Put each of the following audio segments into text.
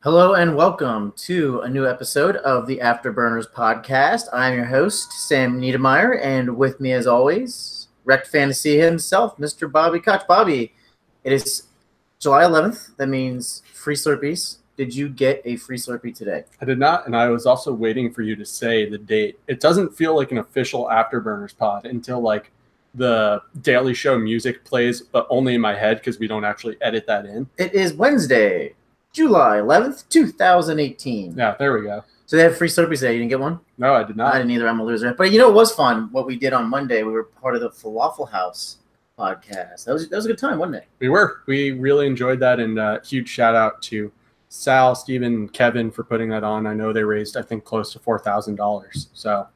Hello and welcome to a new episode of the Afterburners podcast. I'm your host, Sam Niedermeyer, and with me as always, Wrecked Fantasy himself, Mr. Bobby Koch. Bobby, it is July 11th. That means free Slurpees. Did you get a free Slurpee today? I did not, and I was also waiting for you to say the date. It doesn't feel like an official Afterburners pod until like the Daily Show music plays, but only in my head because we don't actually edit that in. It is Wednesday, July 11th, 2018. Yeah, there we go. So they have free Slurpees today. You didn't get one? No, I did not. I didn't either. I'm a loser. But you know, it was fun what we did on Monday. We were part of the Falafel House podcast. That was a good time, wasn't it? We were. We really enjoyed that, and huge shout out to Sal, Steven, and Kevin for putting that on. I know they raised, I think, close to $4,000. So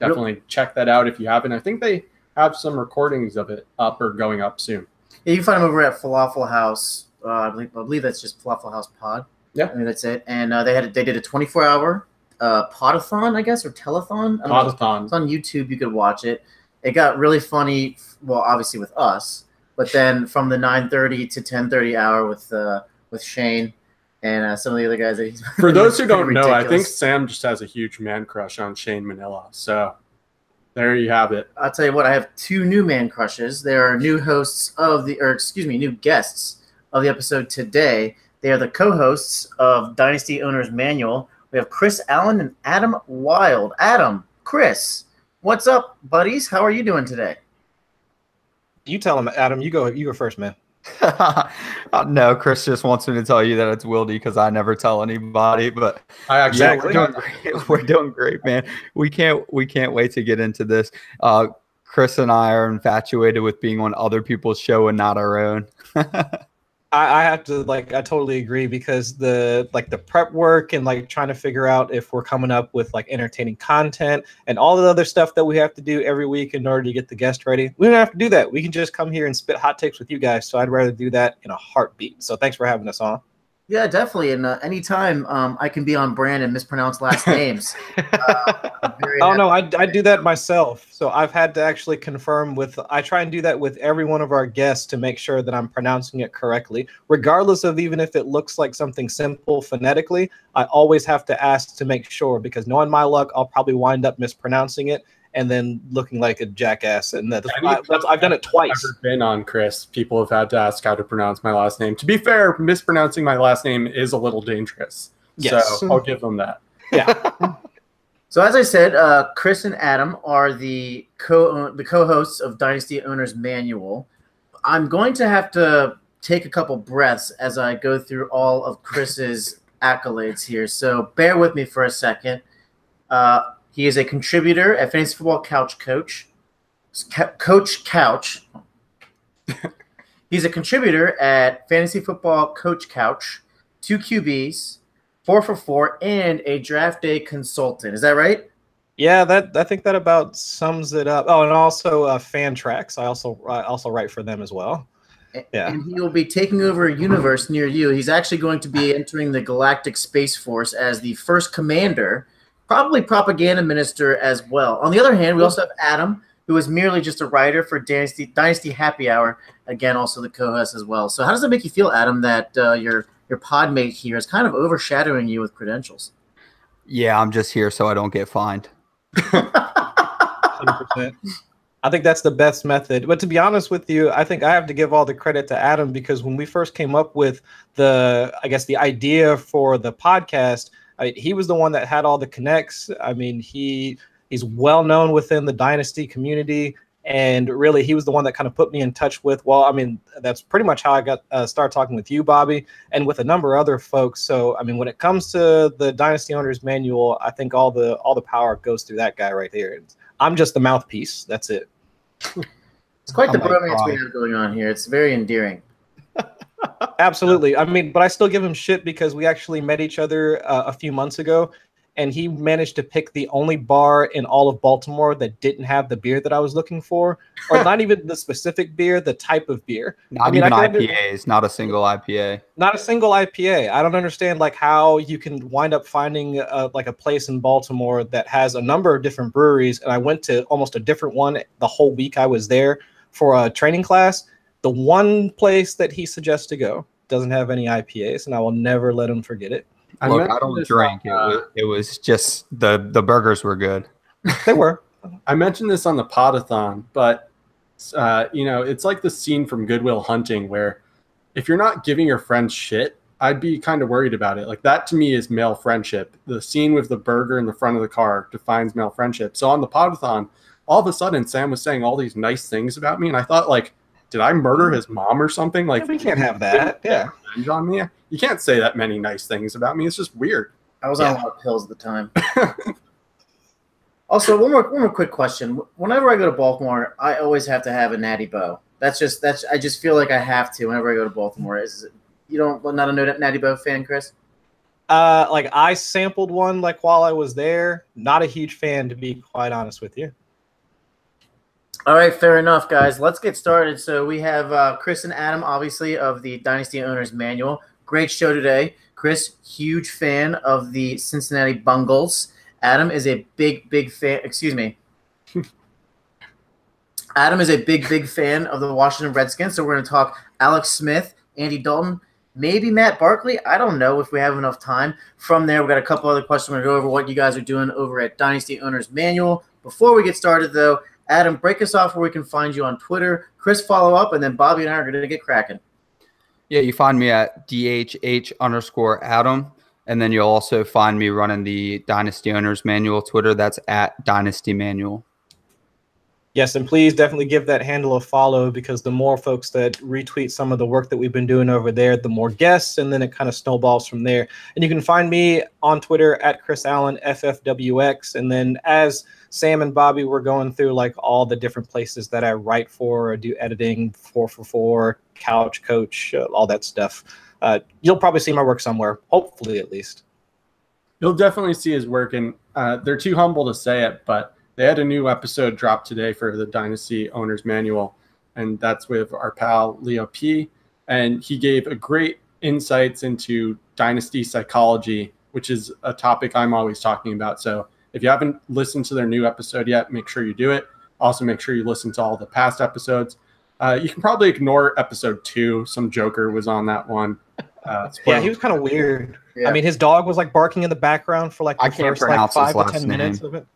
definitely check that out if you haven't. I think they have some recordings of it up or going up soon. Yeah, you can find them over at Falafel House. I believe that's just Falafel House Pod. Yeah, I mean that's it. And they did a 24-hour podathon, I guess, or telethon. Podathon. It's on YouTube. You could watch it. It got really funny. Well, obviously with us, but then from the 9:30 to 10:30 hour with Shane and some of the other guys. That he's For those who don't know, ridiculous. I think Sam just has a huge man crush on Shane Manila. So there you have it. I'll tell you what. I have two new man crushes. They are new hosts new guests of the episode today. They are the co-hosts of Dynasty Owner's Manual. We have Chris Allen and Adam Wild. Adam, Chris, what's up, buddies? How are you doing today? You tell him, Adam. You go first, man. No, Chris just wants me to tell you that it's Wildy because I never tell anybody. But Exactly. we're doing great, man. We can't wait to get into this. Chris and I are infatuated with being on other people's show and not our own. I have to I totally agree because the prep work and trying to figure out if we're coming up with entertaining content and all the other stuff that we have to do every week in order to get the guest ready. We don't have to do that. We can just come here and spit hot takes with you guys. So I'd rather do that in a heartbeat. So thanks for having us on. Yeah, definitely. And anytime I can be on brand and mispronounce last names. Oh, no, I do that myself. So I've had to actually confirm I try and do that with every one of our guests to make sure that I'm pronouncing it correctly, regardless of even if it looks like something simple phonetically. I always have to ask to make sure because knowing my luck, I'll probably wind up mispronouncing it and then looking like a jackass. And I've done it twice. I've been on Chris. People have had to ask how to pronounce my last name. To be fair, mispronouncing my last name is a little dangerous. Yes. So I'll give them that. Yeah. So as I said, Chris and Adam are the co-hosts of Dynasty Owner's Manual. I'm going to have to take a couple breaths as I go through all of Chris's accolades here. So bear with me for a second. He is a contributor at Fantasy Football Couch Coach. Coach Couch. He's a contributor at Fantasy Football Coach Couch, 2 QBs, 4 for 4, and a draft day consultant. Is that right? Yeah, I think that about sums it up. Oh, and also Fan Tracks. I also write for them as well. Yeah. And he will be taking over a universe near you. He's actually going to be entering the Galactic Space Force as the first commander, probably propaganda minister as well. On the other hand, we also have Adam, who is merely just a writer for Dynasty Happy Hour, again, also the co-host as well. So how does that make you feel, Adam, that your pod mate here is kind of overshadowing you with credentials? Yeah, I'm just here so I don't get fined. 100%. I think that's the best method. But to be honest with you, I think I have to give all the credit to Adam because when we first came up with the idea for the podcast, he was the one that had all the connects. I mean, he's well known within the Dynasty community. And really, he was the one that kind of put me in touch with, that's pretty much how I got started talking with you, Bobby, and with a number of other folks. So, I mean, when it comes to the Dynasty Owner's Manual, I think all the power goes through that guy right there. I'm just the mouthpiece. That's it. It's quite the bromance we have going on here. It's very endearing. Absolutely. I mean, but I still give him shit because we actually met each other a few months ago, and he managed to pick the only bar in all of Baltimore that didn't have the beer that I was looking for, or not even the specific beer, the type of beer. Not even IPAs, not a single IPA. Not a single IPA. I don't understand how you can wind up finding a place in Baltimore that has a number of different breweries, and I went to almost a different one the whole week I was there for a training class. The one place that he suggests to go doesn't have any IPAs, and I will never let him forget it. I Look, I mentioned don't this drink. on, It was just the burgers were good. They were. I mentioned this on the Podathon, but it's like the scene from Good Will Hunting where if you're not giving your friends shit, I'd be kind of worried about it. Like that to me is male friendship. The scene with the burger in the front of the car defines male friendship. So on the Podathon, all of a sudden Sam was saying all these nice things about me, and I thought, like, did I murder his mom or something? Like, We can't have that. Yeah. revenge on me. You can't say that many nice things about me. It's just weird. I was on a lot of pills at the time. Also, one more quick question. Whenever I go to Baltimore, I always have to have a Natty Boh. I just feel like I have to whenever I go to Baltimore. Not a Natty Boh fan, Chris? Like I sampled one like while I was there. Not a huge fan, to be quite honest with you. All right, fair enough, guys. Let's get started. So we have Chris and Adam, obviously, of the Dynasty Owner's Manual. Great show today. Chris, huge fan of the Cincinnati Bungles. Adam is a big fan. Excuse me. Adam is a big fan of the Washington Redskins. So we're going to talk Alex Smith, Andy Dalton, maybe Matt Barkley. I don't know if we have enough time. From there, we got a couple other questions. We're going to go over what you guys are doing over at Dynasty Owner's Manual. Before we get started, though, Adam, break us off where we can find you on Twitter. Chris, follow up, and then Bobby and I are going to get cracking. Yeah, you find me at DHH_Adam. And then you'll also find me running the Dynasty Owners Manual Twitter. That's at Dynasty Manual. Yes, and please definitely give that handle a follow, because the more folks that retweet some of the work that we've been doing over there, the more guests, and then it kind of snowballs from there. And you can find me on Twitter at Chris Allen FFWX. And then as Sam and Bobby were going through like all the different places that I write for or do editing, 4for4, Couch Coach, all that stuff. You'll probably see my work somewhere, hopefully at least. You'll definitely see his work, and they're too humble to say it, but they had a new episode drop today for the Dynasty Owner's Manual, and that's with our pal Leo P. And he gave a great insights into dynasty psychology, which is a topic I'm always talking about. So if you haven't listened to their new episode yet, make sure you do it. Also, make sure you listen to all the past episodes. You can probably ignore episode 2. Some joker was on that one. Yeah, he was kind of weird. Yeah. I mean, his dog was like barking in the background for like the I can't first like pronounce his 5 to last 10 minutes name. of it.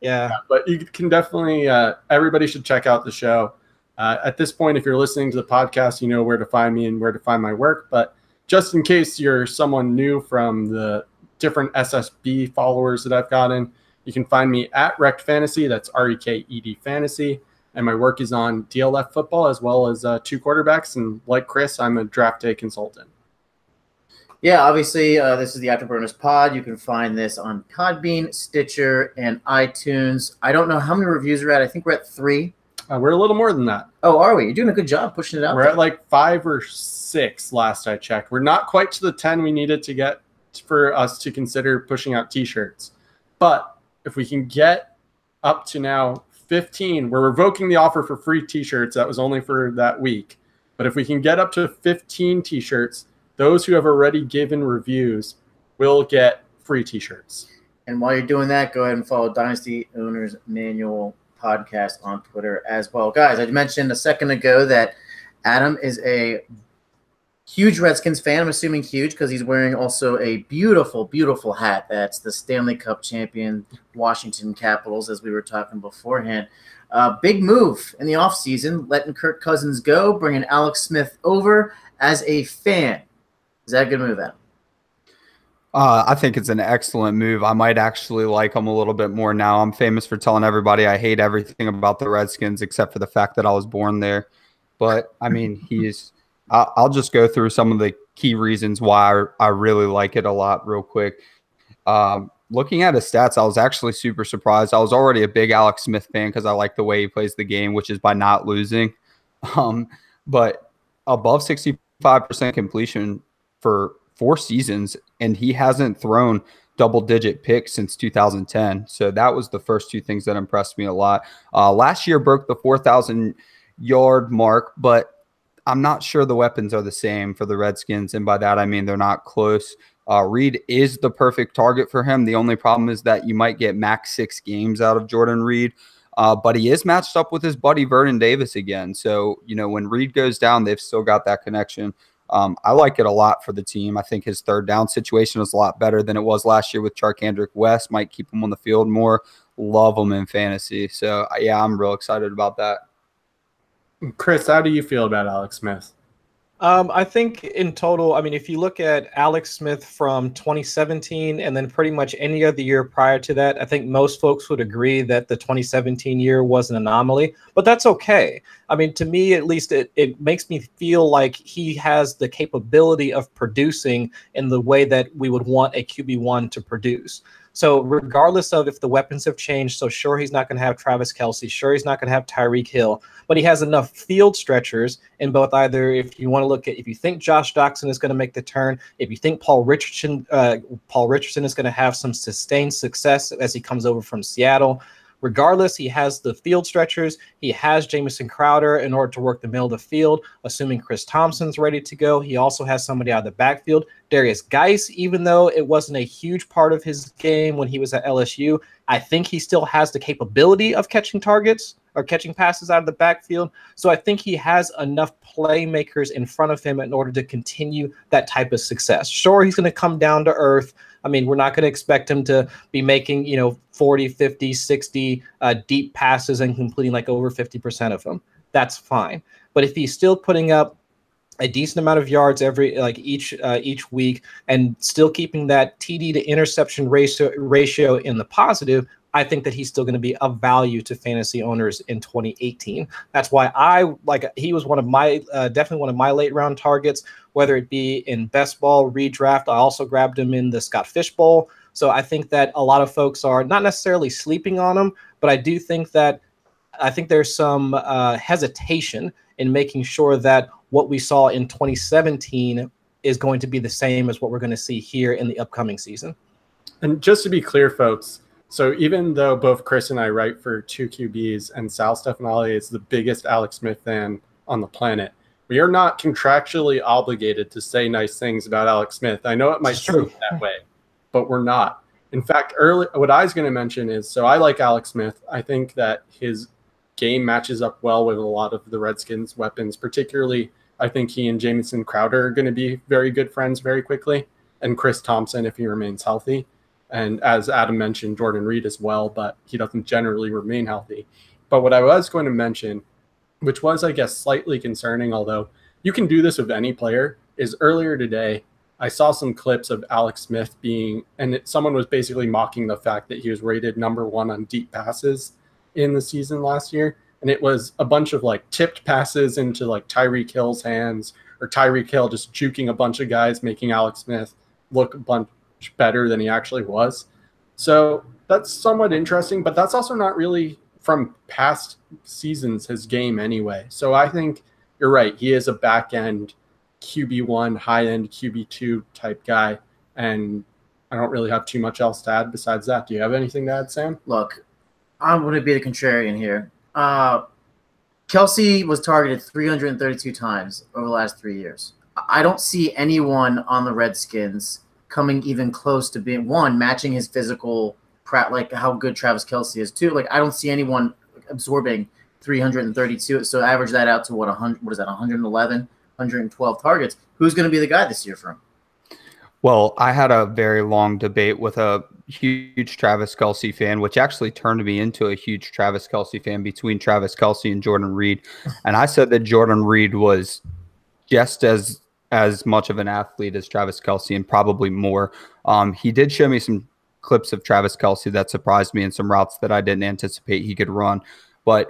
Yeah. But you can definitely, everybody should check out the show. At this point, if you're listening to the podcast, you know where to find me and where to find my work. But just in case you're someone new from the different SSB followers that I've gotten, you can find me at Rekt Fantasy. That's REKED Fantasy. And my work is on DLF football as well as 2 quarterbacks. And like Chris, I'm a draft day consultant. Yeah, obviously, this is the Afterburners Pod. You can find this on Podbean, Stitcher, and iTunes. I don't know how many reviews we're at. I think we're at 3. We're a little more than that. Oh, are we? You're doing a good job pushing it out. We're there. at like 5 or 6 last I checked. We're not quite to the 10 we needed to get for us to consider pushing out T-shirts. But if we can get up to now 15, we're revoking the offer for free T-shirts. That was only for that week. But if we can get up to 15 T-shirts, those who have already given reviews will get free T-shirts. And while you're doing that, go ahead and follow Dynasty Owners Manual Podcast on Twitter as well. Guys, I mentioned a second ago that Adam is a huge Redskins fan. I'm assuming huge because he's wearing also a beautiful hat. That's the Stanley Cup champion Washington Capitals, as we were talking beforehand. Big move in the offseason, letting Kirk Cousins go, bringing Alex Smith over as a fan. Is that a good move, Adam? I think it's an excellent move. I might actually like him a little bit more now. I'm famous for telling everybody I hate everything about the Redskins except for the fact that I was born there. But, I mean, I'll just go through some of the key reasons why I really like it a lot real quick. Looking at his stats, I was actually super surprised. I was already a big Alex Smith fan because I like the way he plays the game, which is by not losing. But above 65% completion for 4 seasons, and he hasn't thrown double-digit picks since 2010. So that was the first 2 things that impressed me a lot. Last year broke the 4,000-yard mark, but I'm not sure the weapons are the same for the Redskins, and by that I mean they're not close. Reed is the perfect target for him. The only problem is that you might get max 6 games out of Jordan Reed, but he is matched up with his buddy Vernon Davis again. So, you know, when Reed goes down, they've still got that connection. I like it a lot for the team. I think his third down situation is a lot better than it was last year with Charkandrick West. Might keep him on the field more. Love him in fantasy. So, yeah, I'm real excited about that. Chris, how do you feel about Alex Smith? I think in total, I mean, if you look at Alex Smith from 2017 and then pretty much any other year prior to that, I think most folks would agree that the 2017 year was an anomaly, but that's okay. I mean, to me, at least it makes me feel like he has the capability of producing in the way that we would want a QB1 to produce. So regardless of if the weapons have changed, so sure, he's not going to have Travis Kelce. Sure, he's not going to have Tyreek Hill, but he has enough field stretchers in both either if you want to look at, if you think Josh Doctson is going to make the turn, if you think Paul Richardson is going to have some sustained success as he comes over from Seattle. Regardless, he has the field stretchers. He has Jamison Crowder in order to work the middle of the field, assuming Chris Thompson's ready to go. He also has somebody out of the backfield. Darius Geis, even though it wasn't a huge part of his game when he was at LSU, I think he still has the capability of catching targets or catching passes out of the backfield. So I think he has enough playmakers in front of him in order to continue that type of success. Sure, he's going to come down to earth. I mean, we're not going to expect him to be making, 40, 50, 60 deep passes and completing like over 50% of them. That's fine. But if he's still putting up a decent amount of yards each week and still keeping that TD to interception ratio in the positive, I think that he's still going to be of value to fantasy owners in 2018. That's why he was definitely one of my late round targets, whether it be in best ball redraft. I also grabbed him in the Scott Fish Bowl. So I think that a lot of folks are not necessarily sleeping on him, but I think there's some hesitation in making sure that what we saw in 2017 is going to be the same as what we're going to see here in the upcoming season. And just to be clear, folks, so even though both Chris and I write for 2QBs and Sal Stefanale is the biggest Alex Smith fan on the planet, we are not contractually obligated to say nice things about Alex Smith. I know it might seem that way, but we're not. In fact, what I was going to mention is, so I like Alex Smith. I think that his game matches up well with a lot of the Redskins' weapons, particularly I think he and Jamison Crowder are going to be very good friends very quickly, and Chris Thompson if he remains healthy. And as Adam mentioned, Jordan Reed as well, but he doesn't generally remain healthy. But what I was going to mention, which was, I guess, slightly concerning, although you can do this with any player, is earlier today, I saw some clips of Alex Smith someone was basically mocking the fact that he was rated number 1 on deep passes in the season last year. And it was a bunch of tipped passes into Tyreek Hill's hands, or Tyreek Hill just juking a bunch of guys, making Alex Smith look a bunch better than he actually was. So that's somewhat interesting, but that's also not really from past seasons his game anyway. So I think you're right. He is a back end QB1, high end QB2 type guy. And I don't really have too much else to add besides that. Do you have anything to add, Sam? Look, I'm going to be the contrarian here. Kelce was targeted 332 times over the last 3 years. I don't see anyone on the Redskins coming even close to being, one, matching his physical, how good Travis Kelce is, two. I don't see anyone absorbing 332. So average that out to what is that, 111, 112 targets. Who's going to be the guy this year for him? Well, I had a very long debate with a huge Travis Kelce fan, which actually turned me into a huge Travis Kelce fan, between Travis Kelce and Jordan Reed. And I said that Jordan Reed was just as much of an athlete as Travis Kelce, and probably more. He did show me some clips of Travis Kelce that surprised me, and some routes that I didn't anticipate he could run. But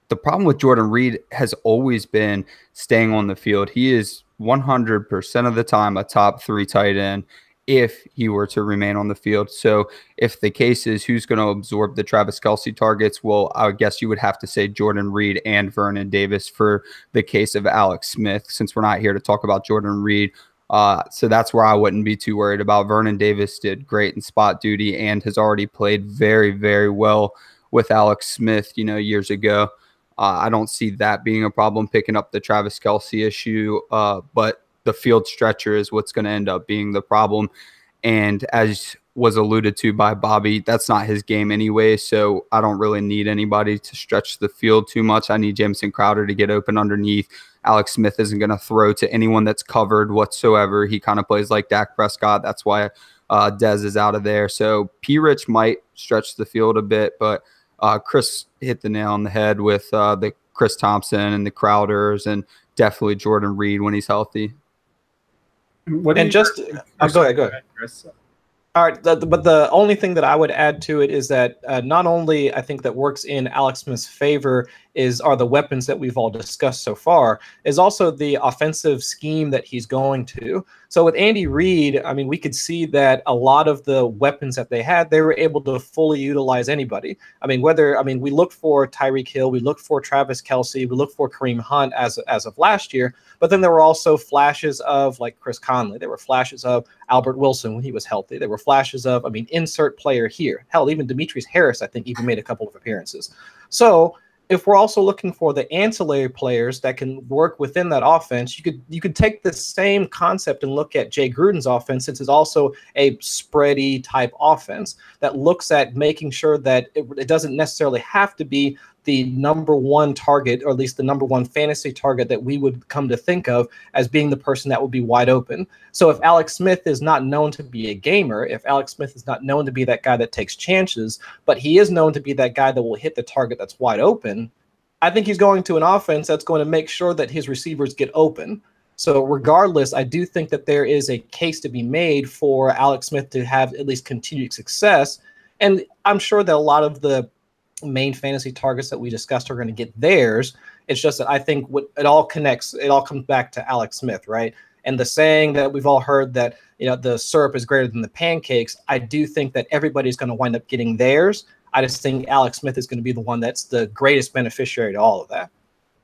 the problem with Jordan Reed has always been staying on the field. He is 100% of the time a top 3 tight end if he were to remain on the field. So if the case is who's going to absorb the Travis Kelce targets, well, I guess you would have to say Jordan Reed and Vernon Davis for the case of Alex Smith, since we're not here to talk about Jordan Reed. So that's where I wouldn't be too worried about. Vernon Davis did great in spot duty and has already played very, very well with Alex Smith, years ago. I don't see that being a problem, picking up the Travis Kelce issue, but the field stretcher is what's going to end up being the problem. And as was alluded to by Bobby, that's not his game anyway, so I don't really need anybody to stretch the field too much. I need Jamison Crowder to get open underneath. Alex Smith isn't going to throw to anyone that's covered whatsoever. He kind of plays like Dak Prescott. That's why Dez is out of there. So P-Rich might stretch the field a bit, but Chris hit the nail on the head with the Chris Thompson and the Crowders, and definitely Jordan Reed when he's healthy. Go ahead, Chris. All right, but the only thing that I would add to it is that not only I think that works in Alex Smith's favor are the weapons that we've all discussed so far, is also the offensive scheme that he's going to. So with Andy Reid, I mean, we could see that a lot of the weapons that they had, they were able to fully utilize anybody. I mean, we looked for Tyreek Hill, we looked for Travis Kelce, we looked for Kareem Hunt as of last year, but then there were also flashes of like Chris Conley. There were flashes of Albert Wilson when he was healthy. There were flashes of, insert player here. Hell, even Demetrius Harris, I think, even made a couple of appearances. So if we're also looking for the ancillary players that can work within that offense, you could take the same concept and look at Jay Gruden's offense, since it's also a spready type offense that looks at making sure that it doesn't necessarily have to be the number one target, or at least the number one fantasy target that we would come to think of as being the person that would be wide open. So if Alex Smith is not known to be a gamer, if Alex Smith is not known to be that guy that takes chances, but he is known to be that guy that will hit the target that's wide open, I think he's going to an offense that's going to make sure that his receivers get open. So regardless, I do think that there is a case to be made for Alex Smith to have at least continued success. And I'm sure that a lot of the main fantasy targets that we discussed are going to get theirs. It's just that I think it all comes back to Alex Smith, right? And the saying that we've all heard that, the syrup is greater than the pancakes, I do think that everybody's going to wind up getting theirs. I just think Alex Smith is going to be the one that's the greatest beneficiary to all of that.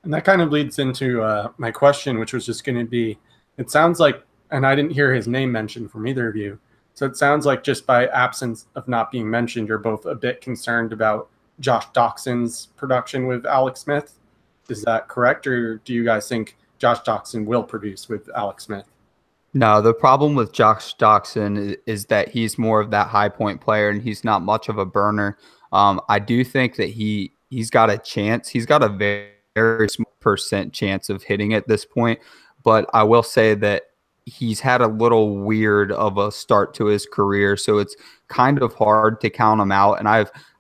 And that kind of leads into my question, which was just going to be, it sounds like, and I didn't hear his name mentioned from either of you, so it sounds like just by absence of not being mentioned, you're both a bit concerned about Josh Doxson's production with Alex Smith. Is that correct? Or do you guys think Josh Doxson will produce with Alex Smith? No, the problem with Josh Doxson is that he's more of that high point player and he's not much of a burner. I do think that he's got a chance. He's got a very small percent chance of hitting at this point. But I will say that he's had a little weird of a start to his career, so it's kind of hard to count him out. And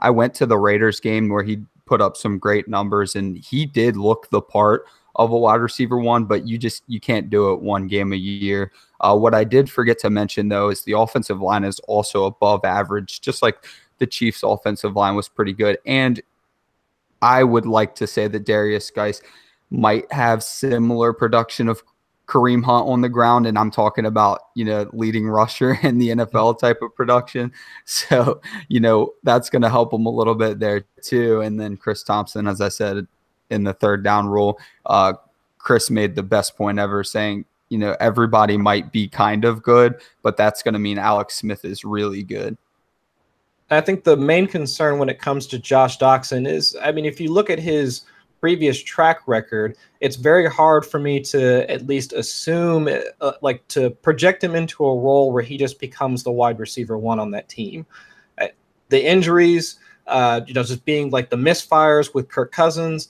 I went to the Raiders game where he put up some great numbers, and he did look the part of a wide receiver one, but you can't do it one game a year. What I did forget to mention, though, is the offensive line is also above average, just like the Chiefs' offensive line was pretty good. And I would like to say that Darius Geis might have similar production of Kareem Hunt on the ground, and I'm talking about, leading rusher in the NFL type of production. So, that's going to help him a little bit there too. And then Chris Thompson, as I said, in the third down rule, Chris made the best point ever saying, everybody might be kind of good, but that's going to mean Alex Smith is really good. I think the main concern when it comes to Josh Doxson is, if you look at his previous track record, it's very hard for me to at least assume, to project him into a role where he just becomes the wide receiver one on that team. The injuries, just being like the misfires with Kirk Cousins,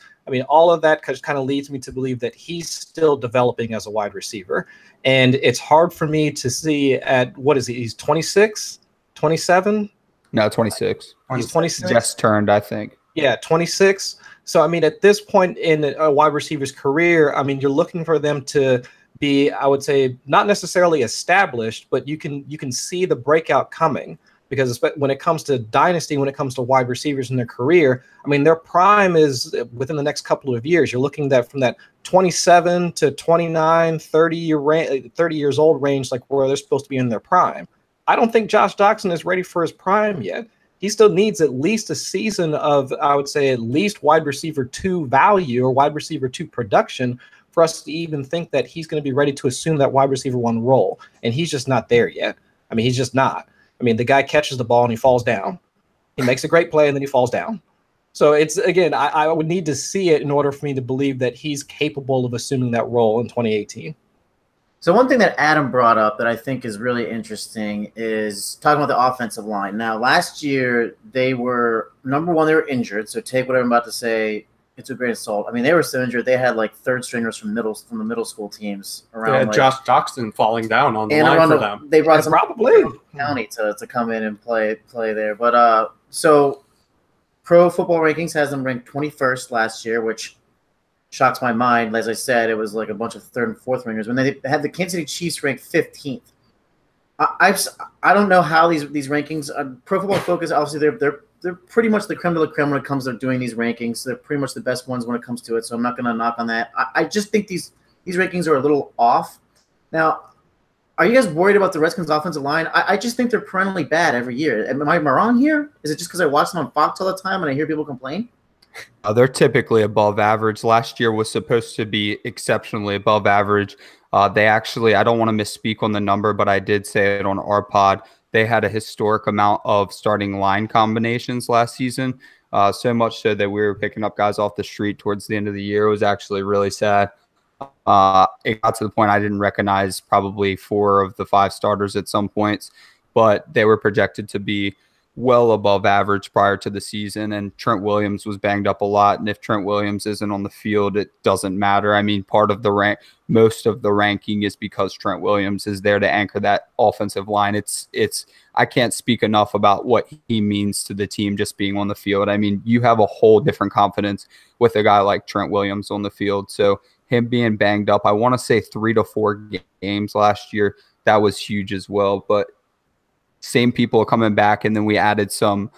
all of that kind of leads me to believe that he's still developing as a wide receiver. And it's hard for me to see what is he? He's 26, 27? No, 26. He's 26? Just turned, I think. Yeah, 26. So, at this point in a wide receiver's career, you're looking for them to be, I would say, not necessarily established, but you can see the breakout coming. Because when it comes to dynasty, when it comes to wide receivers in their career, their prime is within the next couple of years. You're looking from that 27 to 29, 30 years old range, like where they're supposed to be in their prime. I don't think Josh Doxson is ready for his prime yet. He still needs at least a season of, I would say, at least wide receiver 2 value or wide receiver 2 production for us to even think that he's going to be ready to assume that wide receiver 1 role. And he's just not there yet. He's just not. The guy catches the ball and he falls down. He makes a great play and then he falls down. So it's, again, I would need to see it in order for me to believe that he's capable of assuming that role in 2018. So one thing that Adam brought up that I think is really interesting is talking about the offensive line. Now, last year, they were, number one, they were injured. So take what I'm about to say it's a great assault. I mean, they were so injured. They had like third stringers from the middle school teams around. Yeah, like, Josh Doxson falling down on the and line around for them. They brought some probably county to come in and play there. But so Pro Football Rankings has them ranked 21st last year, which shocks my mind. As I said, it was like a bunch of third and fourth ringers when they had the Kansas City Chiefs ranked 15th. I don't know how these rankings. Pro Football Focus, obviously, they're pretty much the creme de la creme when it comes to doing these rankings. They're pretty much the best ones when it comes to it. So I'm not going to knock on that. I just think these rankings are a little off. Now, are you guys worried about the Redskins' offensive line? I just think they're perennially bad every year. Am I wrong here? Is it just because I watch them on Fox all the time and I hear people complain? They're typically above average. Last year was supposed to be exceptionally above average. They actually, I don't want to misspeak on the number, but I did say it on our pod. They had a historic amount of starting line combinations last season, so much so that we were picking up guys off the street towards the end of the year. It was actually really sad. It got to the point I didn't recognize probably 4 of the 5 starters at some points, but they were projected to be well above average prior to the season, and Trent Williams was banged up a lot, and if Trent Williams isn't on the field, it doesn't matter. I mean, part of the most of the ranking is because Trent Williams is there to anchor that offensive line. It's I can't speak enough about what he means to the team just being on the field. I mean, you have a whole different confidence with a guy like Trent Williams on the field. So him being banged up, I want to say 3 to 4 games last year, that was huge as well. But same people are coming back, and then we added some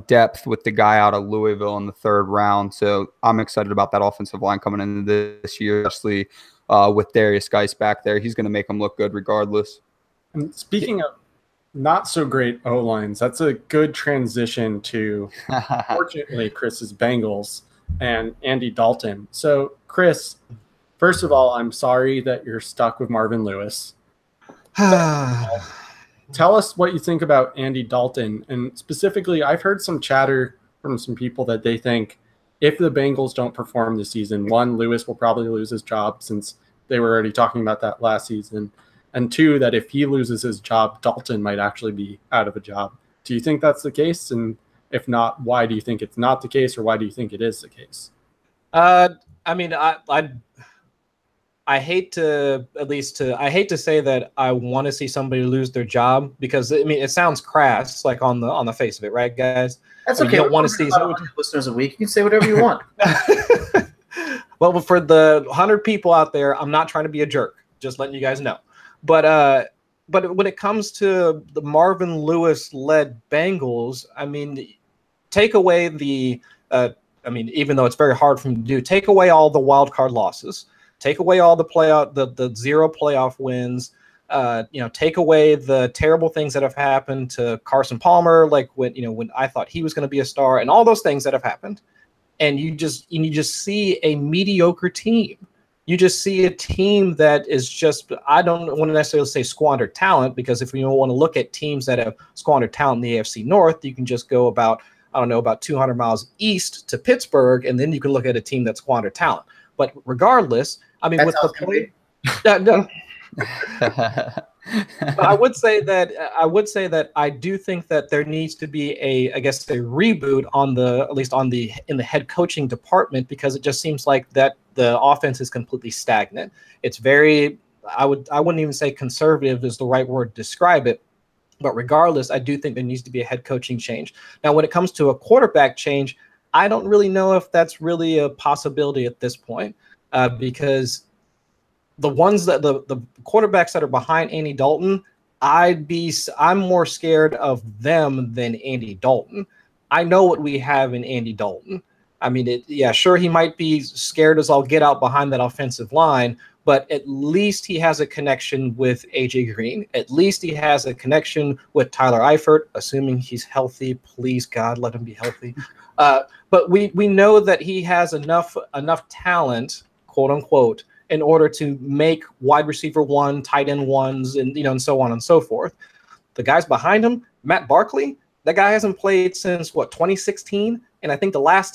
depth with the guy out of Louisville in the 3rd round. So I'm excited about that offensive line coming into this year, especially with Darius Geis back there. He's going to make them look good regardless. And speaking of not so great O-lines, that's a good transition to, fortunately, Chris's Bengals and Andy Dalton. So, Chris, first of all, I'm sorry that you're stuck with Marvin Lewis. Tell us what you think about Andy Dalton. And specifically, I've heard some chatter from some people that they think if the Bengals don't perform this season, 1, Lewis will probably lose his job since they were already talking about that last season. And 2, that if he loses his job, Dalton might actually be out of a job. Do you think that's the case? And if not, why do you think it's not the case, or why do you think it is the case? I mean, I hate to say that I want to see somebody lose their job, because I mean it sounds crass, like on the face of it, right, guys? That's okay. You don't want to see listeners a week. You can say whatever you want. Well, for the 100 people out there, I'm not trying to be a jerk. Just letting you guys know. But when it comes to the Marvin Lewis-led Bengals, I mean, take away the even though it's very hard for me to do, take away all the wild card losses. Take away all the 0 playoff wins. Take away the terrible things that have happened to Carson Palmer, like when I thought he was going to be a star, and all those things that have happened, and you just see a mediocre team. You just see a team that is just, I don't want to necessarily say squandered talent, because if you want to look at teams that have squandered talent in the AFC North, you can just go about 200 miles east to Pittsburgh, and then you can look at a team that's squandered talent. But regardless, I mean, with the play, I would say that I do think that there needs to be a reboot in the head coaching department, because it just seems like that the offense is completely stagnant. It's very, I wouldn't even say conservative is the right word to describe it. But regardless, I do think there needs to be a head coaching change. Now, when it comes to a quarterback change, I don't really know if that's really a possibility at this point, because the quarterbacks that are behind Andy Dalton, I'm more scared of them than Andy Dalton. I know what we have in Andy Dalton. I mean, sure, he might be scared as all get out behind that offensive line, but at least he has a connection with AJ Green. At least he has a connection with Tyler Eifert, assuming he's healthy. Please, God, let him be healthy. But we know that he has enough talent, quote unquote, in order to make wide receiver 1, tight end 1s, and so on and so forth. The guys behind him, Matt Barkley, that guy hasn't played since 2016, and I think the last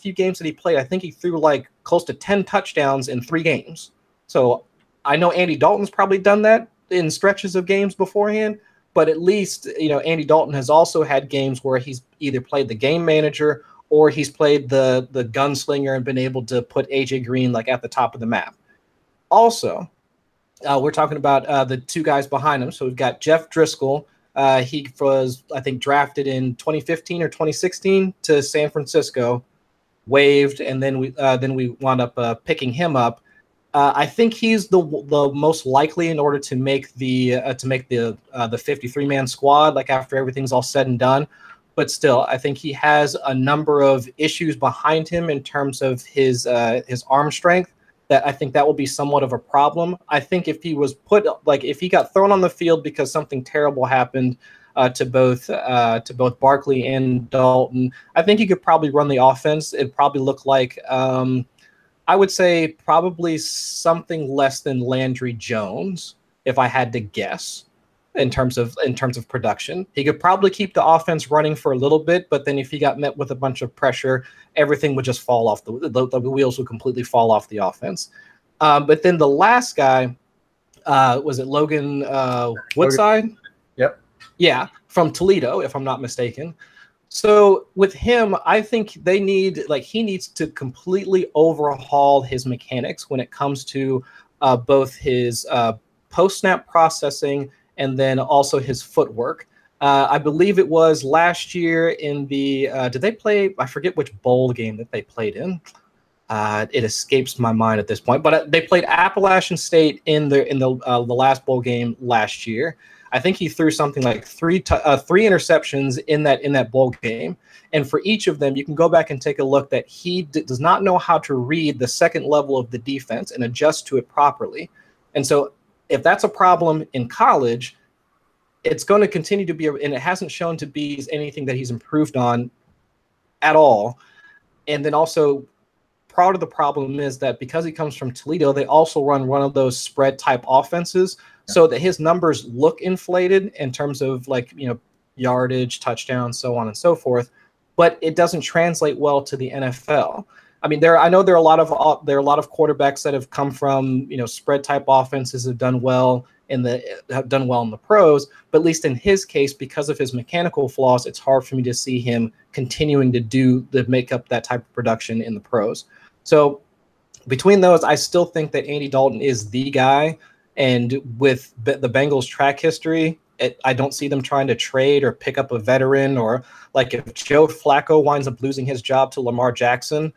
few games that he played, I think he threw like close to 10 touchdowns in 3 games. So I know Andy Dalton's probably done that in stretches of games beforehand, but at least Andy Dalton has also had games where he's either played the game manager or he's played the gunslinger and been able to put AJ Green like at the top of the map. Also, we're talking about the two guys behind him. So we've got Jeff Driscoll. He was, I think, drafted in 2015 or 2016 to San Francisco, waived, and then we wound up picking him up. I think he's the most likely in order to make the 53-man squad, like after everything's all said and done. But still, I think he has a number of issues behind him in terms of his arm strength that I think that will be somewhat of a problem. I think if he was if he got thrown on the field because something terrible happened to both Barkley and Dalton, I think he could probably run the offense. It'd probably look like I would say probably something less than Landry Jones, if I had to guess, in terms of production. He could probably keep the offense running for a little bit, but then if he got met with a bunch of pressure, everything would just fall off. The wheels would completely fall off the offense. But then the last guy, was it Logan Woodside? Yep. Yeah, from Toledo, if I'm not mistaken. So with him, I think he needs to completely overhaul his mechanics when it comes to both his post-snap processing and then also his footwork. I believe it was last year in the did they play? I forget which bowl game that they played in. It escapes my mind at this point, but they played Appalachian State in the last bowl game last year. I think he threw something like three interceptions in that bowl game, and for each of them, you can go back and take a look that he does not know how to read the second level of the defense and adjust to it properly. And so, if that's a problem in college, it's going to continue to be, and it hasn't shown to be anything that he's improved on at all. And then also, part of the problem is that because he comes from Toledo, they also run one of those spread type offenses, so that his numbers look inflated in terms of yardage, touchdowns, so on and so forth, but it doesn't translate well to the NFL. I mean, I know there are a lot of quarterbacks that have come from spread type offenses have done well in the pros, but at least in his case, because of his mechanical flaws, it's hard for me to see him continuing to make up that type of production in the pros. So between those, I still think that Andy Dalton is the guy. And with the Bengals' track history, I don't see them trying to trade or pick up a veteran, or like if Joe Flacco winds up losing his job to Lamar Jackson,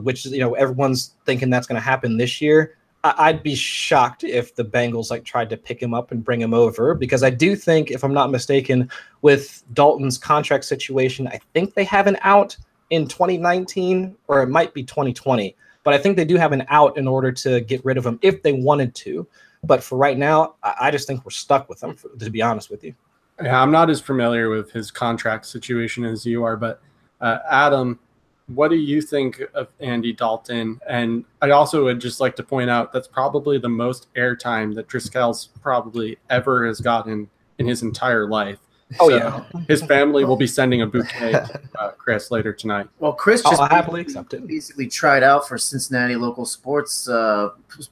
which everyone's thinking that's going to happen this year. I'd be shocked if the Bengals tried to pick him up and bring him over, because I do think, if I'm not mistaken, with Dalton's contract situation, I think they have an out in 2019, or it might be 2020. But I think they do have an out in order to get rid of him if they wanted to. But for right now, I just think we're stuck with him, to be honest with you. Yeah, I'm not as familiar with his contract situation as you are, but Adam, what do you think of Andy Dalton? And I also would just like to point out that's probably the most airtime that Driscoll's probably ever has gotten in his entire life. Oh, so yeah. His family will be sending a bouquet to Chris later tonight. Well, Chris just happily accept it. Basically tried out for Cincinnati local sports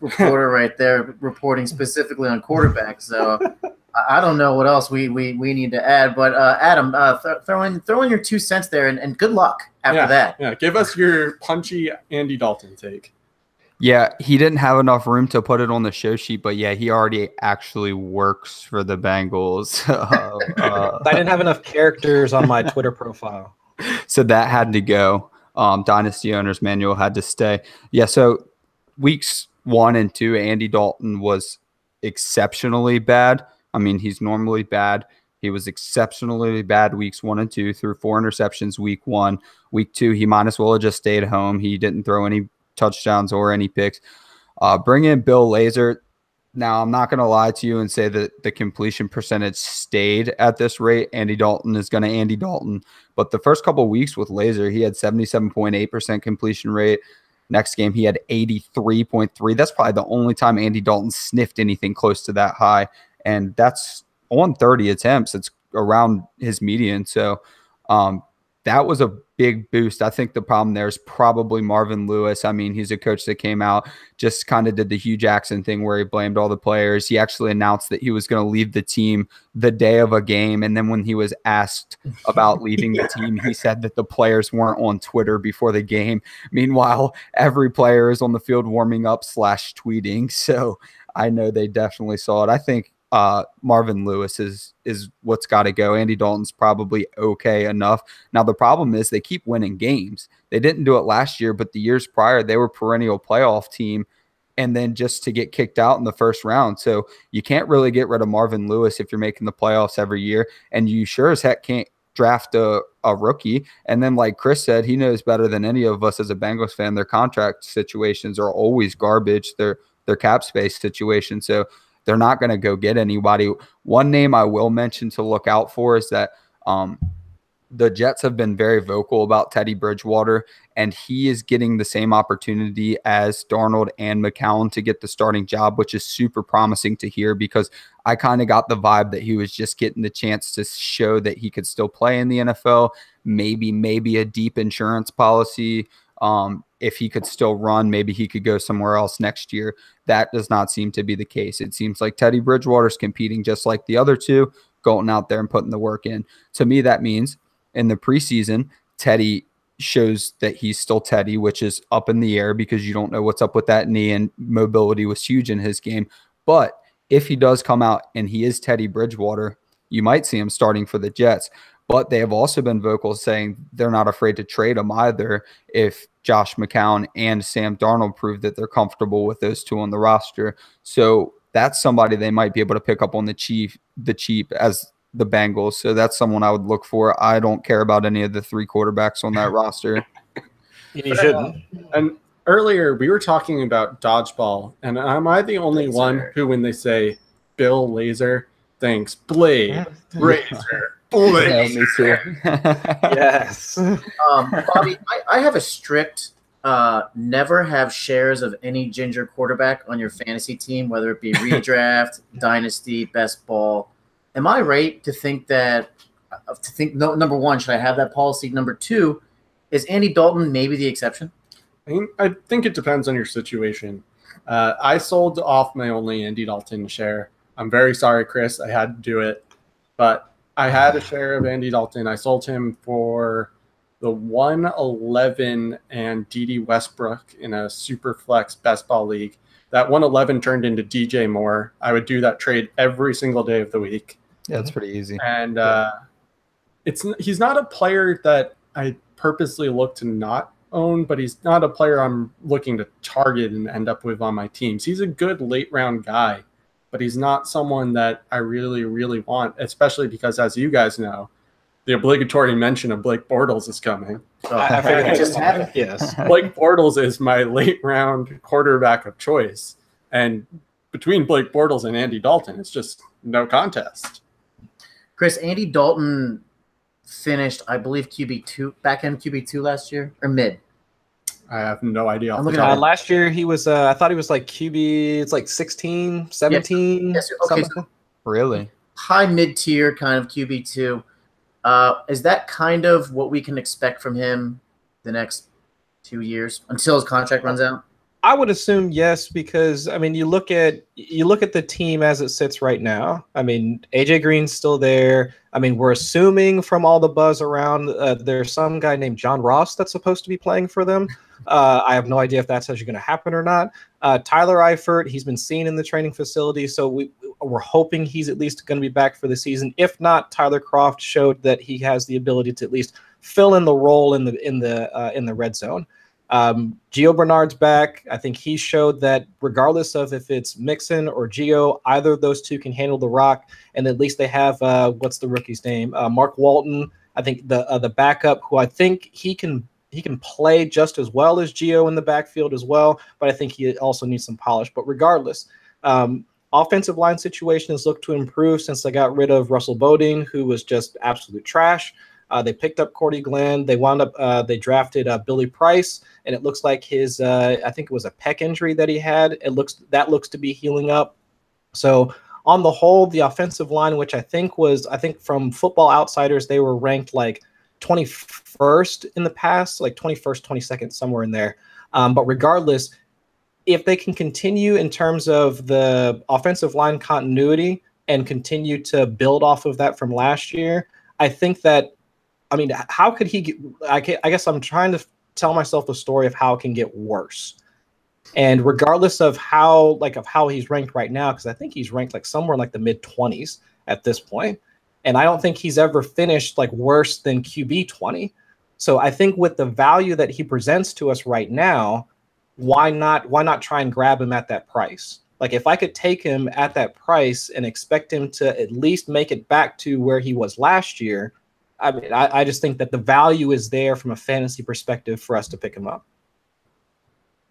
reporter right there, reporting specifically on quarterbacks. So I don't know what else we need to add. But Adam, throw in your 2 cents there, and good luck after that. Yeah, give us your punchy Andy Dalton take. Yeah, he didn't have enough room to put it on the show sheet, but yeah, he already actually works for the Bengals. I didn't have enough characters on my Twitter profile. So that had to go. Dynasty Owner's Manual had to stay. Yeah, so weeks 1 and 2, Andy Dalton was exceptionally bad. I mean, he's normally bad. He was exceptionally bad weeks 1 and 2, threw 4 interceptions week 1. Week 2, he might as well have just stayed home. He didn't throw any touchdowns or any picks. Bring in Bill Lazor. Now, I'm not going to lie to you and say that the completion percentage stayed at this rate. Andy Dalton is going to Andy Dalton. But the first couple of weeks with Lazor, he had 77.8% completion rate. Next game, he had 83.3. That's probably the only time Andy Dalton sniffed anything close to that high. And that's on 30 attempts. It's around his median. So that was a big boost. I think the problem there is probably Marvin Lewis. I mean, he's a coach that came out, just kind of did the Hugh Jackson thing where he blamed all the players. He actually announced that he was going to leave the team the day of a game. And then when he was asked about leaving the team, he said that the players weren't on Twitter before the game. Meanwhile, every player is on the field warming up / tweeting. So I know they definitely saw it. I think Marvin Lewis is what's got to go. Andy Dalton's probably okay enough. Now the problem is they keep winning games. They didn't do it last year, but the years prior they were perennial playoff team, and then just to get kicked out in the first round. So you can't really get rid of Marvin Lewis if you're making the playoffs every year, and you sure as heck can't draft a rookie. And then like Chris said, he knows better than any of us as a Bengals fan, their contract situations are always garbage. Their cap space situation. So they're not going to go get anybody. One name I will mention to look out for is that the Jets have been very vocal about Teddy Bridgewater, and he is getting the same opportunity as Darnold and McCown to get the starting job, which is super promising to hear because I kind of got the vibe that he was just getting the chance to show that he could still play in the NFL, maybe a deep insurance policy. If he could still run, maybe he could go somewhere else next year. That does not seem to be the case. It seems like Teddy Bridgewater's competing just like the other two, going out there and putting the work in. To me, that means in the preseason, Teddy shows that he's still Teddy, which is up in the air because you don't know what's up with that knee, and mobility was huge in his game. But if he does come out and he is Teddy Bridgewater, you might see him starting for the Jets. But they have also been vocal saying they're not afraid to trade him either if Josh McCown and Sam Darnold prove that they're comfortable with those two on the roster. So that's somebody they might be able to pick up on the cheap as the Bengals. So that's someone I would look for. I don't care about any of the three quarterbacks on that roster. You shouldn't. And earlier we were talking about dodgeball, and am I the only one who, when they say Bill Lazor, thinks Blade Razor? Yeah, me too. Yes. Bobby, I have a strict never have shares of any ginger quarterback on your fantasy team, whether it be redraft, dynasty, best ball. Am I right to think no, number one, should I have that policy? Number two, is Andy Dalton maybe the exception? I think it depends on your situation. I sold off my only Andy Dalton share. I'm very sorry, Chris. I had to do it. But I had a share of Andy Dalton. I sold him for the 111 and D.D. Westbrook in a super flex best ball league. That 111 turned into DJ Moore. I would do that trade every single day of the week. Yeah, it's pretty easy. And he's not a player that I purposely look to not own, but he's not a player I'm looking to target and end up with on my teams. He's a good late round guy, but he's not someone that I really, really want, especially because, as you guys know, the obligatory mention of Blake Bortles is coming. I figured it just happened. Yes. Blake Bortles is my late round quarterback of choice. And between Blake Bortles and Andy Dalton, it's just no contest. Chris, Andy Dalton finished, I believe, back end QB2 last year, or mid? I have no idea. Last year he was, I thought he was like QB, it's like 16, 17. Yes. Okay. Really? High mid-tier kind of QB2. Is that kind of what we can expect from him the next 2 years until his contract runs out? I would assume yes, because I mean, you look at the team as it sits right now. I mean, AJ Green's still there. I mean, we're assuming from all the buzz around, there's some guy named John Ross that's supposed to be playing for them. I have no idea if that's actually going to happen or not. Tyler Eifert, he's been seen in the training facility, so we're hoping he's at least going to be back for the season. If not, Tyler Kroft showed that he has the ability to at least fill in the role in the red zone. Gio Bernard's back. I think he showed that regardless of if it's Mixon or Gio, either of those two can handle the rock, and at least they have what's the rookie's name? Mark Walton. I think the backup, who I think he can play just as well as Gio in the backfield as well, but I think he also needs some polish. But regardless, offensive line situation has looked to improve since they got rid of Russell Bodine, who was just absolute trash. They picked up Cordy Glenn. They wound up they drafted Billy Price, and it looks like his I think it was a pec injury that he had. That looks to be healing up. So on the whole, the offensive line, which I think from Football Outsiders, they were ranked like 21st in the past, like 21st, 22nd, somewhere in there. But regardless, if they can continue in terms of the offensive line continuity and continue to build off of that from last year, I think that, I mean, how could he get, I guess I'm trying to tell myself the story of how it can get worse. And regardless of how he's ranked right now, because I think he's ranked like somewhere in like the mid-20s at this point, and I don't think he's ever finished like worse than QB 20. So I think with the value that he presents to us right now, why not try and grab him at that price? Like if I could take him at that price and expect him to at least make it back to where he was last year, I mean, I just think that the value is there from a fantasy perspective for us to pick him up.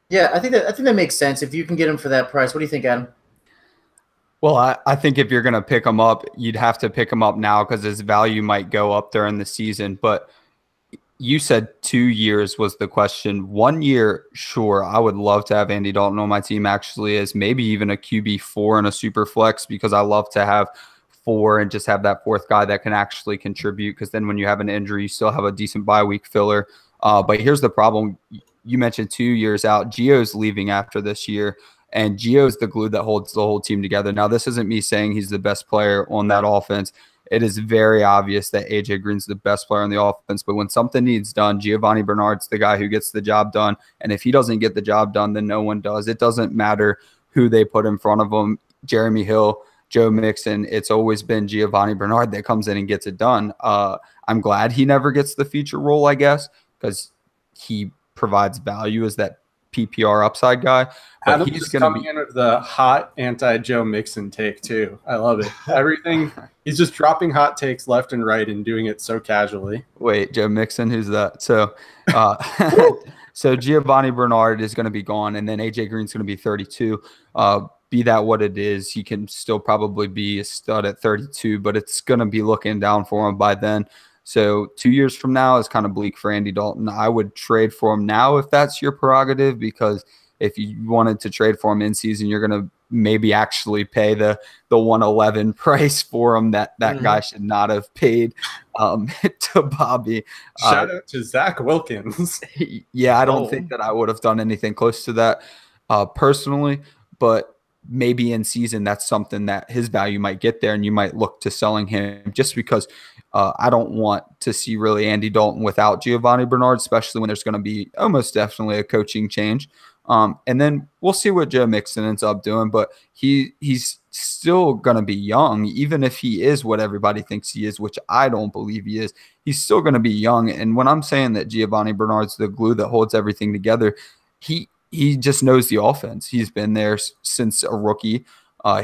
Yeah, I think that makes sense. If you can get him for that price, what do you think, Adam? Well, I think if you're going to pick him up, you'd have to pick him up now because his value might go up during the season. But you said 2 years was the question. 1 year, sure. I would love to have Andy Dalton on my team actually as maybe even a QB4 and a super flex, because I love to have 4 and just have that fourth guy that can actually contribute, because then when you have an injury, you still have a decent bye week filler. But here's the problem. You mentioned 2 years out. Gio's leaving after this year, and Gio's the glue that holds the whole team together. Now, this isn't me saying he's the best player on that offense. It is very obvious that AJ Green's the best player on the offense, but when something needs done, Giovanni Bernard's the guy who gets the job done, and if he doesn't get the job done, then no one does. It doesn't matter who they put in front of him, Jeremy Hill, Joe Mixon. It's always been Giovanni Bernard that comes in and gets it done. I'm glad he never gets the feature role, I guess, because he provides value as that PPR upside guy. But Adam he's coming in with the hot anti-Joe Mixon take too. I love it. Everything he's just dropping hot takes left and right and doing it so casually. Wait, Joe Mixon, who's that? So, so Giovanni Bernard is going to be gone, and then AJ Green's going to be 32. Be that what it is, he can still probably be a stud at 32, but it's going to be looking down for him by then. So 2 years from now is kind of bleak for Andy Dalton. I would trade for him now if that's your prerogative, because if you wanted to trade for him in season, you're going to maybe actually pay the 111 price for him that guy should not have paid to Bobby. Shout out to Zach Wilkins. Yeah, I don't think that I would have done anything close to that personally, but maybe in season that's something that his value might get there, and you might look to selling him just because I don't want to see really Andy Dalton without Giovanni Bernard, especially when there's going to be almost definitely a coaching change. And then we'll see what Joe Mixon ends up doing, but he's still going to be young, even if he is what everybody thinks he is, which I don't believe he is. He's still going to be young. And when I'm saying that Giovanni Bernard's the glue that holds everything together, he just knows the offense. He's been there since a rookie.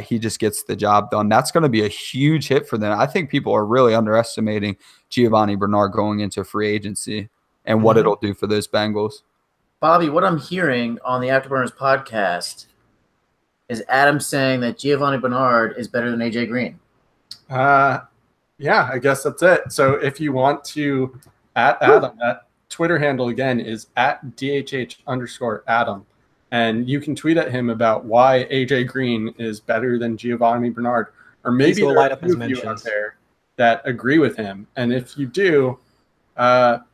He just gets the job done. That's going to be a huge hit for them. I think people are really underestimating Giovanni Bernard going into free agency and what it'll do for those Bengals. Bobby, what I'm hearing on the Afterburners podcast is Adam saying that Giovanni Bernard is better than AJ Green. Yeah, I guess that's it. So if you want to at Adam, that Twitter handle again is at @DHH_Adam. And you can tweet at him about why AJ Green is better than Giovanni Bernard. Or maybe there are a few of you out there that agree with him. And if you do,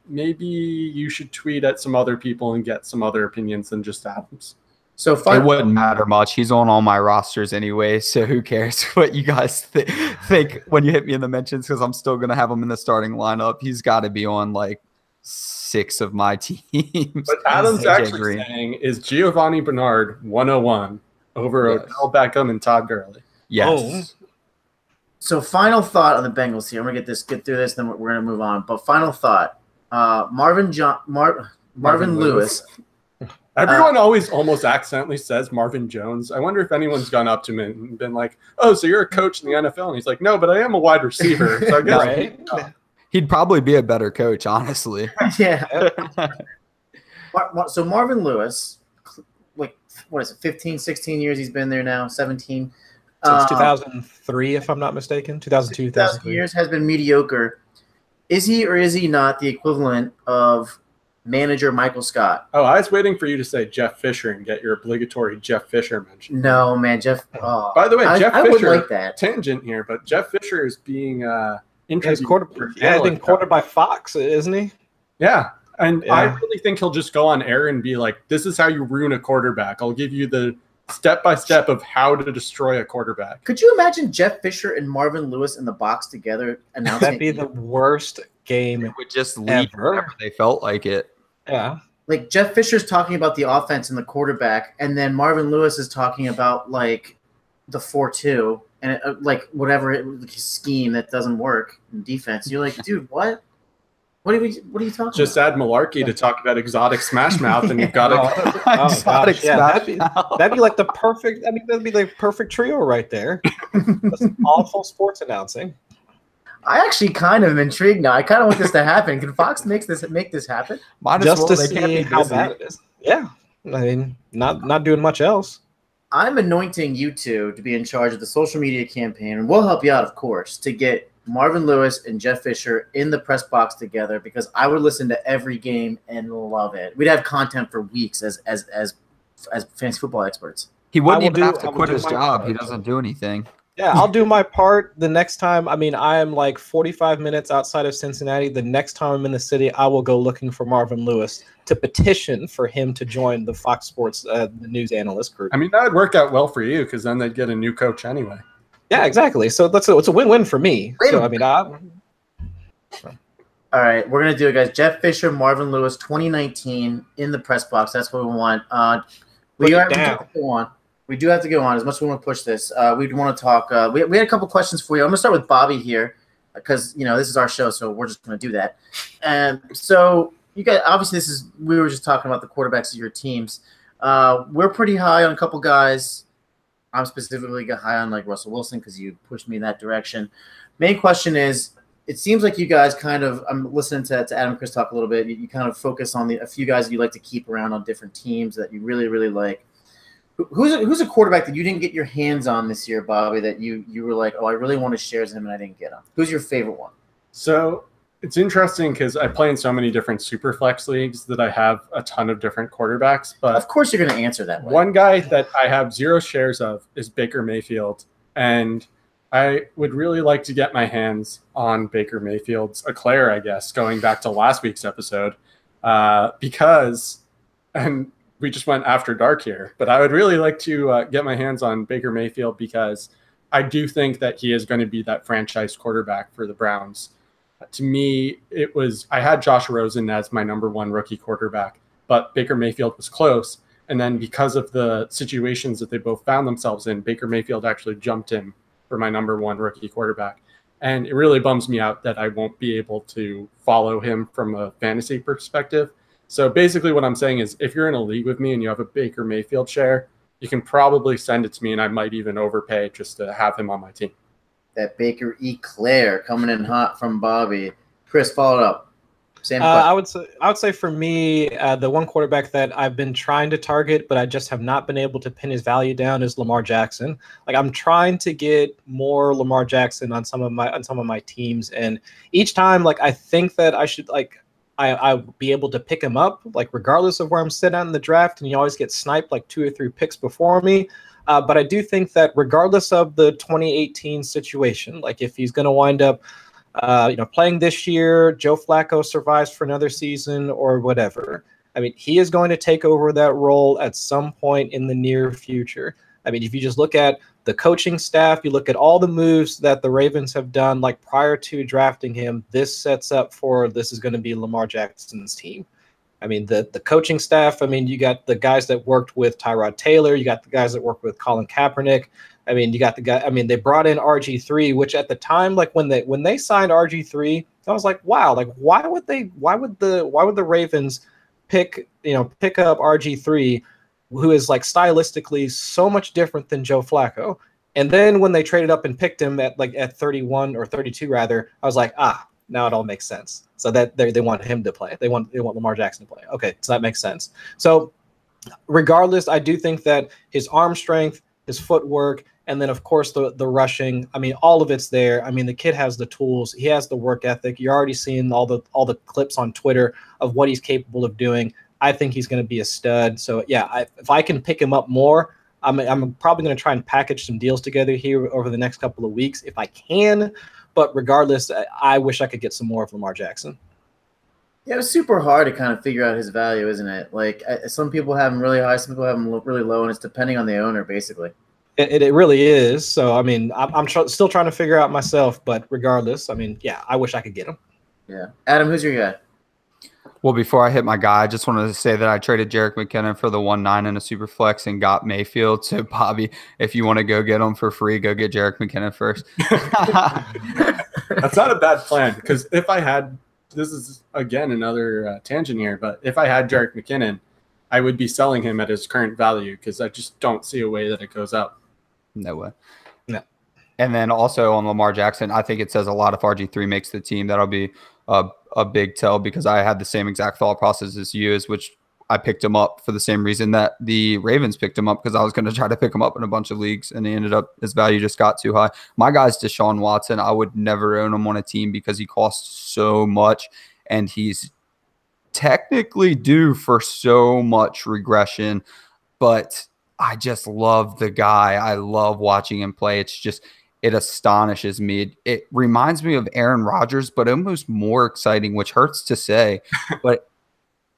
maybe you should tweet at some other people and get some other opinions than just Adam's. So it wouldn't matter much. He's on all my rosters anyway, so who cares what you guys think when you hit me in the mentions, because I'm still going to have him in the starting lineup. He's got to be on like 6 of my teams. What Adam's actually saying is Giovanni Bernard 101 over Odell Beckham and Todd Gurley. Yes. Oh. So final thought on the Bengals here. I'm gonna get through this, then we're gonna move on. But final thought: Marvin Lewis. Everyone always almost accidentally says Marvin Jones. I wonder if anyone's gone up to him and been like, "Oh, so you're a coach in the NFL?" And he's like, "No, but I am a wide receiver." So I guess right. He'd probably be a better coach, honestly. Yeah. So Marvin Lewis, like, what is it, 15, 16 years he's been there now, 17? Since 2003, if I'm not mistaken. 2002, 2003. Years has been mediocre. Is he or is he not the equivalent of manager Michael Scott? Oh, I was waiting for you to say Jeff Fisher and get your obligatory Jeff Fisher mention. No, man, Jeff. Oh. By the way, Jeff Fisher, I would like that. Tangent here, but Jeff Fisher is being interview. I think quartered by Fox, isn't he? Yeah. And Yeah. I really think he'll just go on air and be like, this is how you ruin a quarterback. I'll give you the step-by-step of how to destroy a quarterback. Could you imagine Jeff Fisher and Marvin Lewis in the box together announcing? That'd be the worst game It would just lead ever. whenever they felt like it. Yeah. Like Jeff Fisher's talking about the offense and the quarterback, and then Marvin Lewis is talking about like the 4-2 and like whatever scheme that doesn't work in defense. You're like, dude, what? What are you talking Just about? add Malarkey to talk about exotic smash mouth, and you've got a Gosh, yeah, that'd be like the perfect. I mean, that'd be the perfect trio right there. That's awful sports announcing. I actually kind of am intrigued now. I kind of want this to happen. Can Fox make this happen? Might as Just well. to They can't see be how busy. bad it is. Yeah, I mean, not doing much else. I'm anointing you two to be in charge of the social media campaign, and we'll help you out, of course, to get Marvin Lewis and Jeff Fisher in the press box together, because I would listen to every game and love it. We'd have content for weeks as fantasy football experts. He wouldn't I will even have do- to I will quit do his my job. part. He doesn't do anything. Yeah, I'll do my part the next time. I mean, I am like 45 minutes outside of Cincinnati. The next time I'm in the city, I will go looking for Marvin Lewis to petition for him to join the Fox Sports the news analyst group. I mean, that would work out well for you because then they'd get a new coach anyway. Yeah, exactly. So it's a win-win for me. Wait a So I mean, All right, we're gonna do it, guys. Jeff Fisher, Marvin Lewis, 2019 in the press box. That's what we want. We do have to go on. We do have to go on as much as we want to push this. We want to talk. We had a couple questions for you. I'm gonna start with Bobby here because this is our show, so we're just gonna do that. And so you guys, obviously, we were just talking about the quarterbacks of your teams. We're pretty high on a couple guys. I'm specifically high on like Russell Wilson because you pushed me in that direction. Main question is, it seems like you guys kind of, I'm listening to Adam and Chris talk a little bit. You kind of focus on a few guys that you like to keep around on different teams that you really, really like. Who's a quarterback that you didn't get your hands on this year, Bobby, that you were like, oh, I really want to share him and I didn't get him? Who's your favorite one? So it's interesting because I play in so many different super flex leagues that I have a ton of different quarterbacks. But Of course you're going to answer that way. one guy that I have 0 shares of is Baker Mayfield. And I would really like to get my hands on Baker Mayfield's Eclair, I guess, going back to last week's episode, because, and we just went after dark here, but I would really like to get my hands on Baker Mayfield because I do think that he is going to be that franchise quarterback for the Browns. To me, I had Josh Rosen as my number 1 rookie quarterback, but Baker Mayfield was close. And then because of the situations that they both found themselves in, Baker Mayfield actually jumped in for my number 1 rookie quarterback. And it really bums me out that I won't be able to follow him from a fantasy perspective. So basically what I'm saying is if you're in a league with me and you have a Baker Mayfield share, you can probably send it to me and I might even overpay just to have him on my team. That Baker Eclair coming in hot from Bobby. Chris, follow it up. Same I would say for me, the one quarterback that I've been trying to target, but I just have not been able to pin his value down is Lamar Jackson. Like I'm trying to get more Lamar Jackson on some of my teams, and each time, like I think that I should I'll be able to pick him up, like regardless of where I'm sitting at in the draft, and you always get sniped like 2 or 3 picks before me. But I do think that regardless of the 2018 situation, like if he's going to wind up playing this year, Joe Flacco survives for another season or whatever, I mean, he is going to take over that role at some point in the near future. I mean, if you just look at the coaching staff, you look at all the moves that the Ravens have done, like prior to drafting him, this sets up for this is going to be Lamar Jackson's team. I mean, the coaching staff, I mean, you got the guys that worked with Tyrod Taylor, you got the guys that worked with Colin Kaepernick. I mean, you got the guy. I mean, they brought in RG3, which at the time, like when they signed RG3, I was like, wow, like why would the Ravens pick up RG3, who is like stylistically so much different than Joe Flacco? And then when they traded up and picked him at 31 or 32 rather, I was like, now it all makes sense. So that they want him to play. They want Lamar Jackson to play. Okay, so that makes sense. So regardless, I do think that his arm strength, his footwork, and then of course the rushing, I mean, all of it's there. I mean, the kid has the tools, he has the work ethic. You're already seeing all the clips on Twitter of what he's capable of doing. I think he's going to be a stud. So yeah, if I can pick him up more, I'm probably going to try and package some deals together here over the next couple of weeks if I can. But regardless, I wish I could get some more of Lamar Jackson. Yeah, it was super hard to kind of figure out his value, isn't it? Like some people have him really high, some people have him really low, and it's depending on the owner, basically. It really is. So, I mean, I'm still trying to figure out myself, but regardless, I mean, yeah, I wish I could get him. Yeah. Adam, who's your guy? Well, before I hit my guy, I just wanted to say that I traded Jerick McKinnon for the 1.9 in a super flex and got Mayfield. So, Bobby, if you want to go get him for free, go get Jerick McKinnon first. That's not a bad plan, because if I had – this is, again, another tangent here, but if I had Jerick McKinnon, I would be selling him at his current value because I just don't see a way that it goes up. No way. No. And then also on Lamar Jackson, I think it says a lot if RG3 makes the team. That'll be a big tell, because I had the same exact thought process as you, which I picked him up for the same reason that the Ravens picked him up, because I was going to try to pick him up in a bunch of leagues, and he ended up, his value just got too high. My guy's Deshaun Watson. I would never own him on a team because he costs so much, and he's technically due for so much regression, but I just love the guy. I love watching him play. It's just, it astonishes me. It reminds me of Aaron Rodgers, but almost more exciting, which hurts to say, but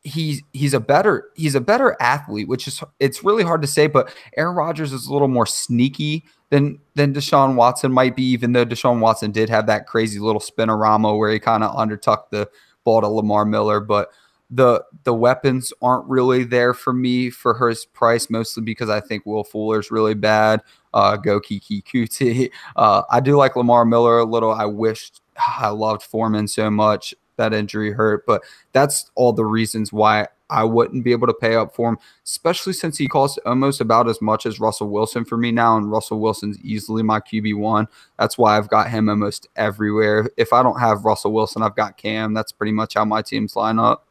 he's a better athlete, which is, it's really hard to say, but Aaron Rodgers is a little more sneaky than Deshaun Watson might be, even though Deshaun Watson did have that crazy little spinorama where he kind of undertucked the ball to Lamar Miller, but the weapons aren't really there for me for his price, mostly because I think Will Fuller's really bad. Go Kiki Kuti. I do like Lamar Miller a little. I loved Foreman so much. That injury hurt, but that's all the reasons why I wouldn't be able to pay up for him, especially since he costs almost about as much as Russell Wilson for me now, and Russell Wilson's easily my QB1. That's why I've got him almost everywhere. If I don't have Russell Wilson, I've got Cam. That's pretty much how my teams line up.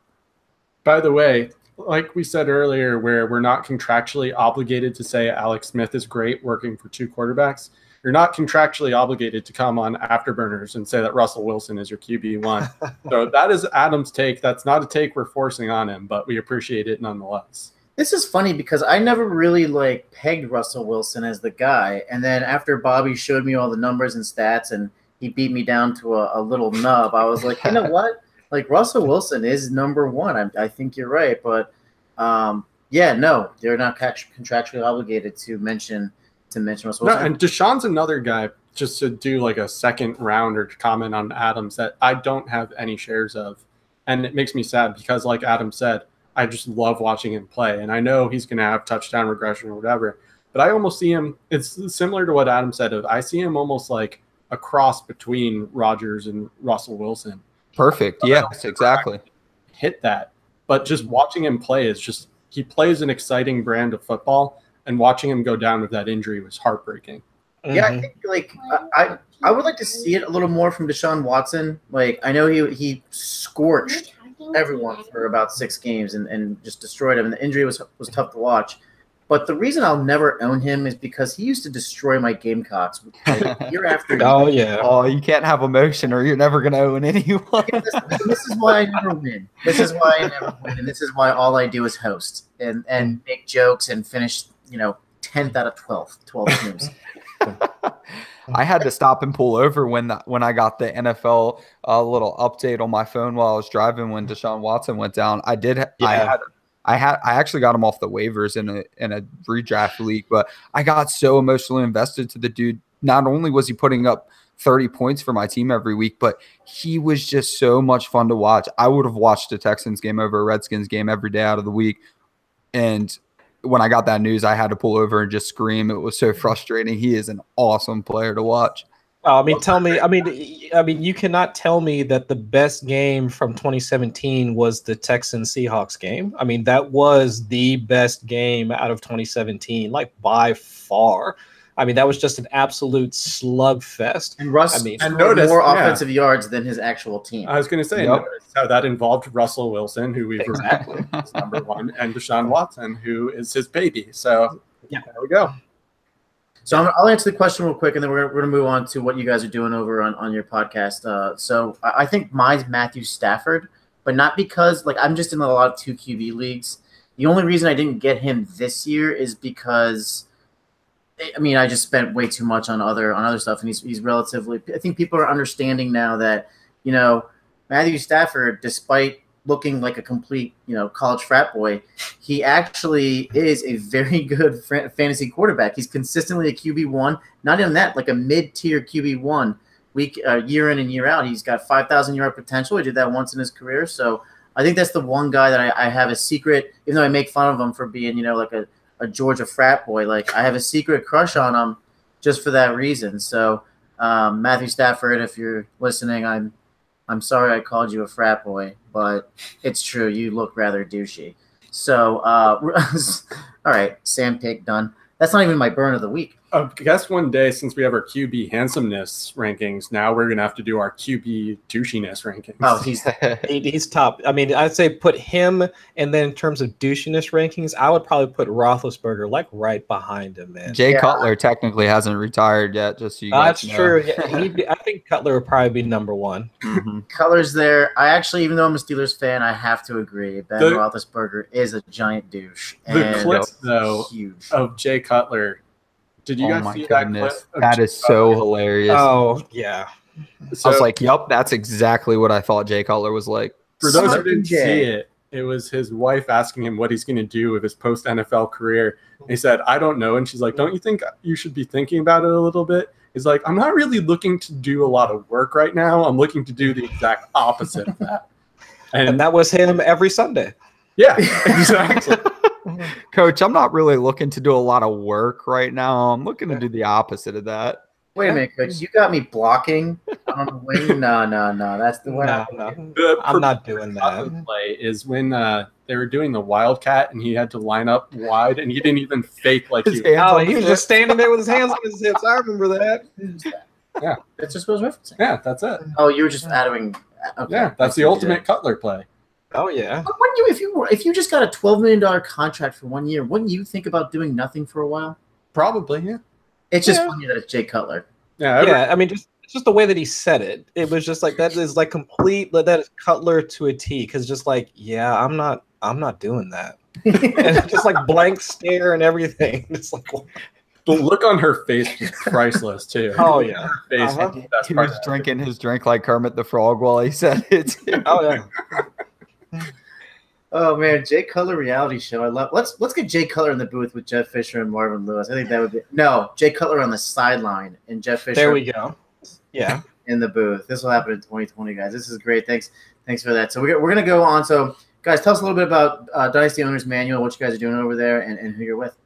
By the way, like we said earlier, where we're not contractually obligated to say Alex Smith is great working for two quarterbacks, you're not contractually obligated to come on Afterburners and say that Russell Wilson is your QB1. So that is Adam's take. That's not a take we're forcing on him, but we appreciate it nonetheless. This is funny because I never really pegged Russell Wilson as the guy. And then after Bobby showed me all the numbers and stats and he beat me down to a little nub, I was like, you know what? Russell Wilson is number one. I think you're right. But, yeah, no, they're not contractually obligated to mention Russell Wilson. No, and Deshaun's another guy, just to do a second round or to comment on Adams, that I don't have any shares of. And it makes me sad because, like Adam said, I just love watching him play. And I know he's going to have touchdown regression or whatever. But I almost see him, it's similar to what Adam said. I see him almost like a cross between Rodgers and Russell Wilson. Perfect. Yes, exactly. Hit that. But just watching him play is just, he plays an exciting brand of football. And watching him go down with that injury was heartbreaking. Yeah, I think I would like to see it a little more from Deshaun Watson. I know he scorched everyone for about 6 games and just destroyed him. And the injury was tough to watch. But the reason I'll never own him is because he used to destroy my Gamecocks year after year. Oh, yeah. Oh, you can't have emotion or you're never going to own anyone. This is why I never win. This is why I never win. And this is why all I do is host and make jokes and finish 10th out of 12 teams. I had to stop and pull over when I got the NFL little update on my phone while I was driving when Deshaun Watson went down. I actually got him off the waivers in a redraft league, but I got so emotionally invested to the dude. Not only was he putting up 30 points for my team every week, but he was just so much fun to watch. I would have watched a Texans game over a Redskins game every day out of the week. And when I got that news, I had to pull over and just scream. It was so frustrating. He is an awesome player to watch. You cannot tell me that the best game from 2017 was the Texans Seahawks game. I mean, that was the best game out of 2017, by far. I mean, that was just an absolute slugfest. And Russ scored more offensive yards than his actual team. I was going to say, notice how that involved Russell Wilson, who we've exactly is number one, and Deshaun Watson, who is his baby. So there we go. So I'll answer the question real quick, and then we're going to move on to what you guys are doing over on your podcast. So I think mine's Matthew Stafford, but not because I'm just in a lot of 2 QB leagues. The only reason I didn't get him this year is because I mean, I just spent way too much on other stuff, and he's relatively. I think people are understanding now that Matthew Stafford, despite looking like a complete college frat boy, he actually is a very good fantasy quarterback. He's consistently a QB1. Not even that, like a mid-tier QB1 year in and year out. He's got 5,000 yard potential. He did that once in his career, so I think that's the one guy that I have a secret. Even though I make fun of him for being like a Georgia frat boy, like I have a secret crush on him just for that reason. So Matthew Stafford, if you're listening, I'm sorry I called you a frat boy, but it's true. You look rather douchey. So all right, Sam Pig done. That's not even my burn of the week. I guess one day, since we have our QB handsomeness rankings, now we're gonna have to do our QB douchiness rankings. Oh, he's top. I mean, I'd say put him, and then in terms of douchiness rankings, I would probably put Roethlisberger like right behind him, man. Jay Cutler technically hasn't retired yet, just so you guys know. That's true. Yeah, I think Cutler would probably be number one. Mhm. Cutler's there. I actually, even though I'm a Steelers fan, I have to agree. Ben Roethlisberger is a giant douche. The clip, though, huge. of Jay Cutler. Did you guys see that clip? That is so hilarious. Oh, yeah. So, I was like, yup, that's exactly what I thought Jay Cutler was like. for those who didn't see it, it was his wife asking him what he's going to do with his post-NFL career. And he said, I don't know. And she's like, don't you think you should be thinking about it a little bit? He's like, I'm not really looking to do a lot of work right now. I'm looking to do the exact opposite of that. And that was him every Sunday. Yeah, exactly. Coach, I'm not really looking to do a lot of work right now. I'm looking to do the opposite of that. Wait a minute, Coach. You got me blocking on the wing? No. That's the way. No. I'm not doing that. Play is when they were doing the Wildcat and he had to line up wide and he didn't even fake like he was just standing there with his hands on his hips. I remember that. Yeah, that's just what I was referencing. Yeah, that's it. Oh, you were just adding. Okay. Yeah, that's the ultimate Cutler play. Oh yeah. But wouldn't you, if you just got a $12 million contract for 1 year, wouldn't you think about doing nothing for a while? Probably, yeah. It's just funny that it's Jay Cutler. Yeah, I mean, just the way that he said it. It was just like that is like complete. That is Cutler to a T. Because just like, yeah, I'm not doing that. And just like blank stare and everything. It's like the look on her face was priceless too. Oh yeah, her face. He was drinking his drink like Kermit the Frog while he said it. Oh yeah. Oh man, Jay Cutler reality show. I love. Let's get Jay Cutler in the booth with Jeff Fisher and Marvin Lewis. I think that would be Jay Cutler on the sideline and Jeff Fisher. There we go. Yeah, in the booth. This will happen in 2020, guys. This is great. Thanks for that. So we're gonna go on. So guys, tell us a little bit about Dynasty Owners Manual, what you guys are doing over there, and who you're with.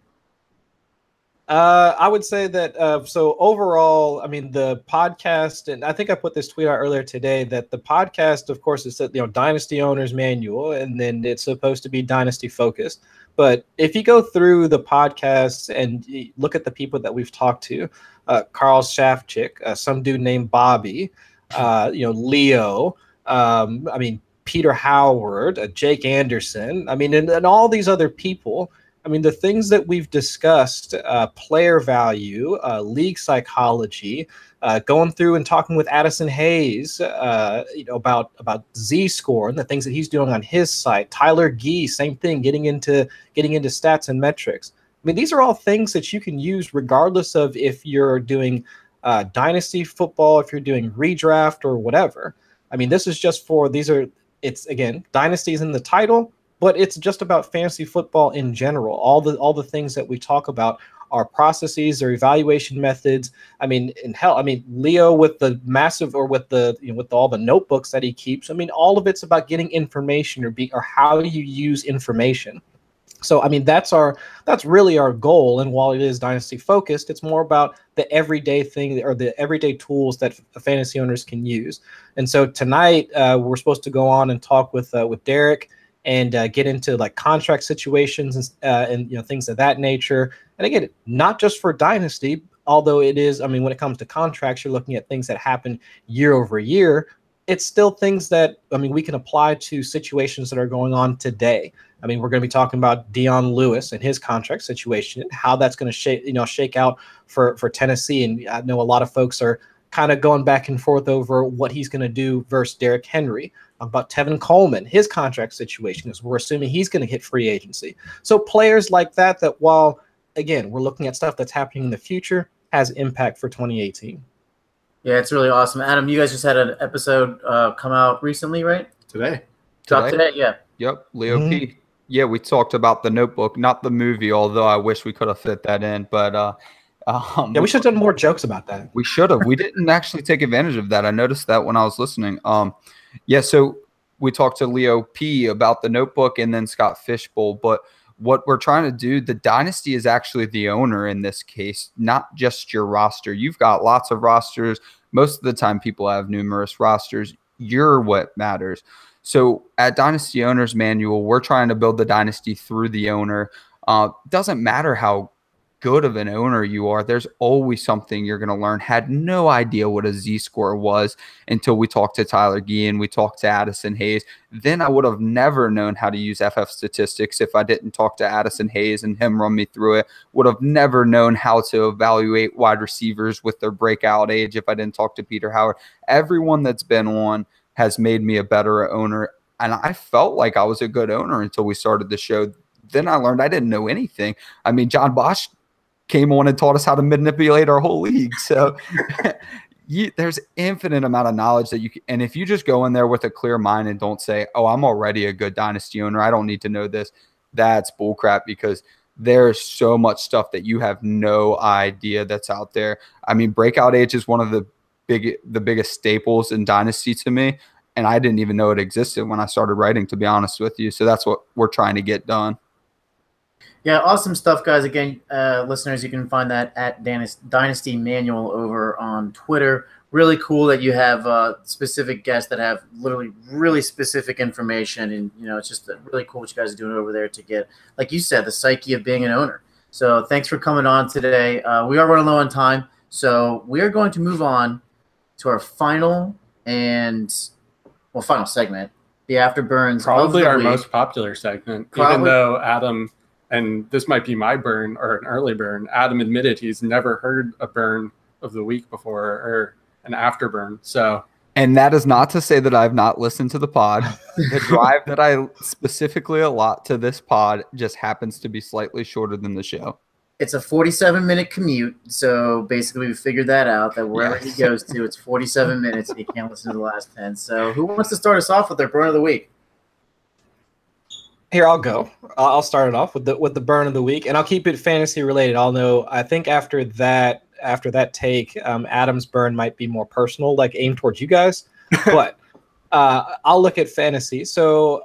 I would say that so overall, I mean, the podcast, and I think I put this tweet out earlier today, that the podcast, of course, is Dynasty Owners Manual, and then it's supposed to be Dynasty focused. But if you go through the podcast and you look at the people that we've talked to, Carl Shafchick, some dude named Bobby, Leo, I mean, Peter Howard, Jake Anderson, I mean, and all these other people. I mean, the things that we've discussed, player value, league psychology, going through and talking with Addison Hayes, about Z-Score and the things that he's doing on his site. Tyler Gee, same thing, getting into stats and metrics. I mean, these are all things that you can use regardless of if you're doing dynasty football, if you're doing redraft or whatever. I mean, this is just it's again, dynasty is in the title. But it's just about fantasy football in general. All the things that we talk about are processes or evaluation methods. I mean, Leo with the massive or with the with all the notebooks that he keeps. I mean, all of it's about getting information or how you use information. So I mean, that's really our goal. And while it is dynasty focused, it's more about the everyday thing or the everyday tools that fantasy owners can use. And so tonight we're supposed to go on and talk with Derek. And get into like contract situations and things of that nature. And again, not just for dynasty, although it is. I mean, when it comes to contracts, you're looking at things that happen year over year. It's still things that we can apply to situations that are going on today. I mean, we're going to be talking about Dion Lewis and his contract situation and how that's going to shake out for Tennessee. And I know a lot of folks are kind of going back and forth over what he's going to do versus Derrick Henry. About Tevin Coleman, his contract situation is we're assuming he's going to hit free agency. So players like that while again, we're looking at stuff that's happening in the future, has impact for 2018. Yeah, it's really awesome. Adam, you guys just had an episode come out recently, right? Today. Dropped today, yeah. Yep, Leo P. Yeah, we talked about The Notebook, not the movie, although I wish we could have fit that in. But yeah, we should have done more jokes about that. We should have. We didn't actually take advantage of that. I noticed that when I was listening. Yeah, so we talked to Leo P about The Notebook and then Scott Fishbowl. But what we're trying to do, the dynasty is actually the owner in this case, not just your roster. You've got lots of rosters. Most of the time, people have numerous rosters. You're what matters. So at Dynasty Owner's Manual, we're trying to build the dynasty through the owner. Doesn't matter how good of an owner you are, there's always something you're going to learn. Had no idea what a Z-score was until we talked to Tyler Guillen, we talked to Addison Hayes. Then I would have never known how to use FF statistics if I didn't talk to Addison Hayes and him run me through it. Would have never known how to evaluate wide receivers with their breakout age if I didn't talk to Peter Howard. Everyone that's been on has made me a better owner, and I felt like I was a good owner until we started the show. Then I learned I didn't know anything. I mean, John Bosch came on and taught us how to manipulate our whole league. So there's infinite amount of knowledge that you can, and if you just go in there with a clear mind and don't say, oh, I'm already a good dynasty owner, I don't need to know this, that's bullcrap, because there's so much stuff that you have no idea that's out there. I mean, breakout age is one of the biggest staples in dynasty to me, and I didn't even know it existed when I started writing, to be honest with you. So that's what we're trying to get done. Yeah, awesome stuff, guys. Again, listeners, you can find that at Dynasty Manual over on Twitter. Really cool that you have specific guests that have literally really specific information, and it's just really cool what you guys are doing over there to get, like you said, the psyche of being an owner. So thanks for coming on today. We are running low on time, so we are going to move on to our final segment, the Afterburns. Probably our most popular segment, even though Adam, and this might be my burn or an early burn, Adam admitted he's never heard a burn of the week before or an afterburn. So, and that is not to say that I've not listened to the pod. The drive that I specifically allot to this pod just happens to be slightly shorter than the show. It's a 47-minute commute, so basically we figured that out, that wherever he goes to, it's 47 minutes, and he can't listen to the last 10. So who wants to start us off with their burn of the week? Here, I'll go. I'll start it off with the burn of the week, and I'll keep it fantasy related. Although I think after that take, Adam's burn might be more personal, like aimed towards you guys. But I'll look at fantasy. So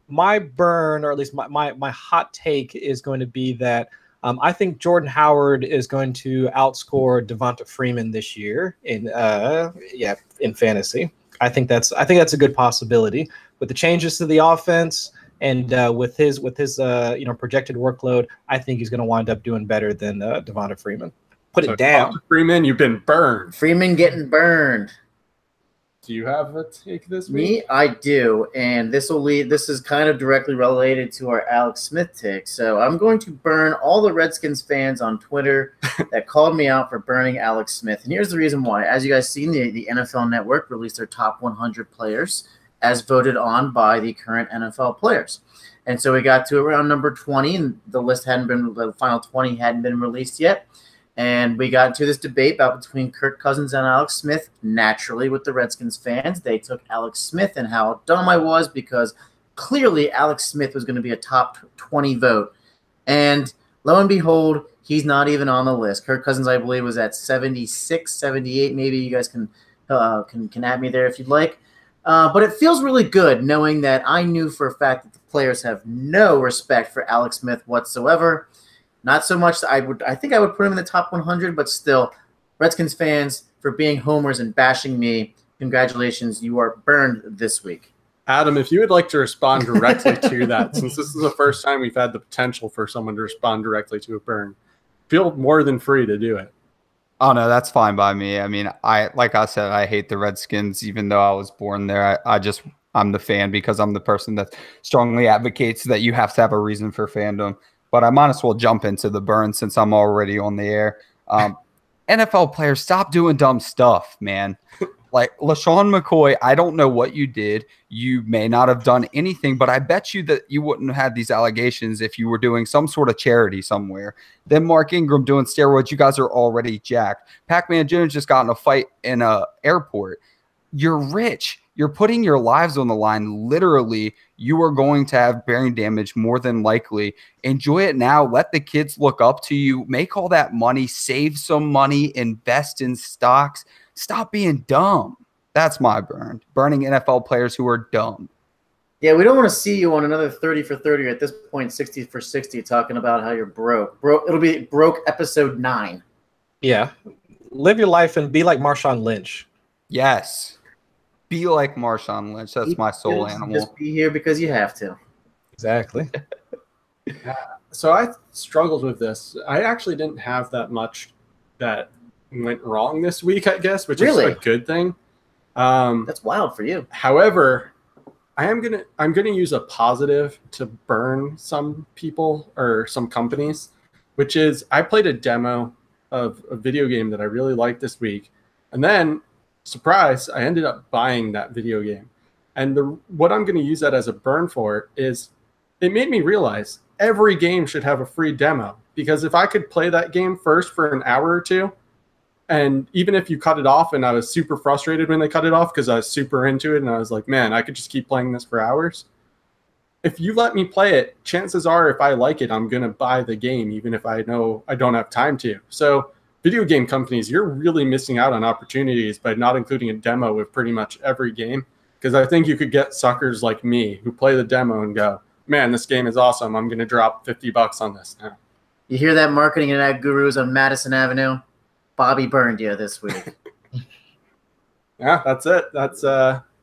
my burn, or at least my hot take, is going to be that I think Jordan Howard is going to outscore Devonta Freeman this year in fantasy. I think that's a good possibility with the changes to the offense. And with his projected workload, I think he's going to wind up doing better than Devonta Freeman. Put it down. Freeman, you've been burned. Freeman getting burned. Do you have a take this week? Me, I do, and this is kind of directly related to our Alex Smith take. So I'm going to burn all the Redskins fans on Twitter that called me out for burning Alex Smith. And here's the reason why. As you guys seen, the NFL Network released their top 100 players as voted on by the current NFL players. And so we got to around number 20, and the final 20 hadn't been released yet. And we got into this debate between Kirk Cousins and Alex Smith. Naturally, with the Redskins fans, they took Alex Smith, and how dumb I was, because clearly Alex Smith was going to be a top 20 vote. And lo and behold, he's not even on the list. Kirk Cousins, I believe, was at 76, 78. Maybe you guys can at me there if you'd like. But it feels really good knowing that I knew for a fact that the players have no respect for Alex Smith whatsoever. Not so much. I think I would put him in the top 100, but still, Redskins fans, for being homers and bashing me, congratulations, you are burned this week. Adam, if you would like to respond directly to that, since this is the first time we've had the potential for someone to respond directly to a burn, feel more than free to do it. Oh, no, that's fine by me. I mean, like I said, I hate the Redskins, even though I was born there. I'm the fan because I'm the person that strongly advocates that you have to have a reason for fandom. But I might as well jump into the burn since I'm already on the air. NFL players, stop doing dumb stuff, man. Like LaShawn McCoy, I don't know what you did. You may not have done anything, but I bet you that you wouldn't have had these allegations if you were doing some sort of charity somewhere. Then Mark Ingram doing steroids. You guys are already jacked. Pac-Man Jones just got in a fight in a airport. You're rich. You're putting your lives on the line. Literally, you are going to have brain damage more than likely. Enjoy it now. Let the kids look up to you. Make all that money. Save some money. Invest in stocks. Stop being dumb. That's my burn. Burning NFL players who are dumb. Yeah, we don't want to see you on another 30 for 30, or at this point 60 for 60, talking about how you're broke. It'll be broke episode 9. Yeah. Live your life and be like Marshawn Lynch. Yes. Be like Marshawn Lynch. That's my soul animal. Just be here because you have to. Exactly. So I struggled with this. I actually didn't have that much that went wrong this week, I guess, which is a good thing. That's wild for you. However, I'm gonna use a positive to burn some people or some companies, which is I played a demo of a video game that I really liked this week, and then surprise, I ended up buying that video game. And what I'm going to use that as a burn for is it made me realize every game should have a free demo, because if I could play that game first for an hour or two, and even if you cut it off, and I was super frustrated when they cut it off because I was super into it and I was like, man, I could just keep playing this for hours. If you let me play it, chances are if I like it, I'm going to buy the game, even if I know I don't have time to. So video game companies, you're really missing out on opportunities by not including a demo with pretty much every game, because I think you could get suckers like me who play the demo and go, man, this game is awesome. I'm going to drop $50 on this now. You hear that, marketing and ad gurus on Madison Avenue? Bobby burned you this week. Yeah, that's it. That's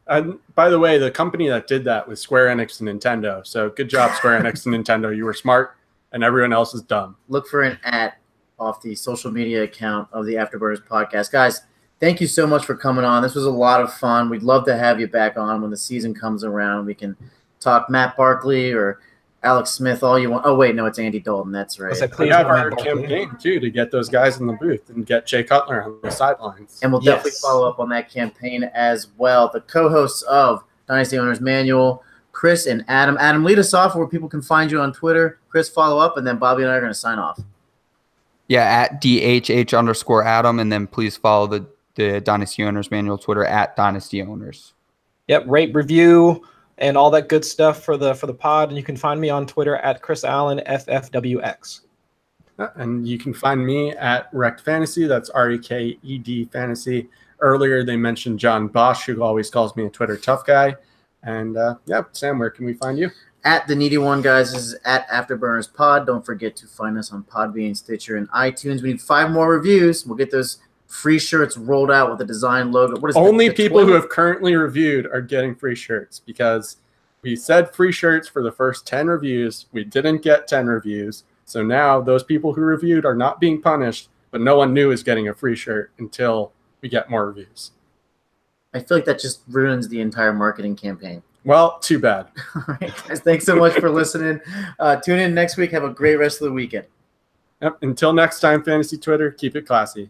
and by the way, the company that did that was Square Enix and Nintendo. So good job, Square Enix and Nintendo. You were smart, and everyone else is dumb. Look for an @ off the social media account of the Afterburners podcast. Guys, thank you so much for coming on. This was a lot of fun. We'd love to have you back on when the season comes around. We can talk Matt Barkley or Alex Smith all you want. Oh, wait, no, it's Andy Dalton. That's right. We have our campaign, too, to get those guys in the booth and get Jay Cutler on the sidelines. And we'll definitely follow up on that campaign as well. The co-hosts of Dynasty Owners Manual, Chris and Adam. Adam, lead us off where people can find you on Twitter. Chris, follow up, and then Bobby and I are going to sign off. Yeah, at DHH_Adam, and then please follow the Dynasty Owners Manual Twitter at Dynasty Owners. Yep, rate, review, and all that good stuff for the pod. And you can find me on Twitter at Chris Allen FFWX. And you can find me at Rekt Fantasy. That's REKED Fantasy. Earlier they mentioned John Bosch, who always calls me a Twitter tough guy. And yeah, Sam, where can we find you? At The Needy One, guys. This is at Afterburners Pod. Don't forget to find us on Podbean, Stitcher, and iTunes. We need 5 more reviews. We'll get those free shirts rolled out with the design logo. What is Only people who have currently reviewed are getting free shirts, because we said free shirts for the first 10 reviews. We didn't get 10 reviews. So now those people who reviewed are not being punished, but no one new is getting a free shirt until we get more reviews. I feel like that just ruins the entire marketing campaign. Well, too bad. All right, guys. Thanks so much for listening. Tune in next week. Have a great rest of the weekend. Yep. Until next time, Fantasy Twitter, keep it classy.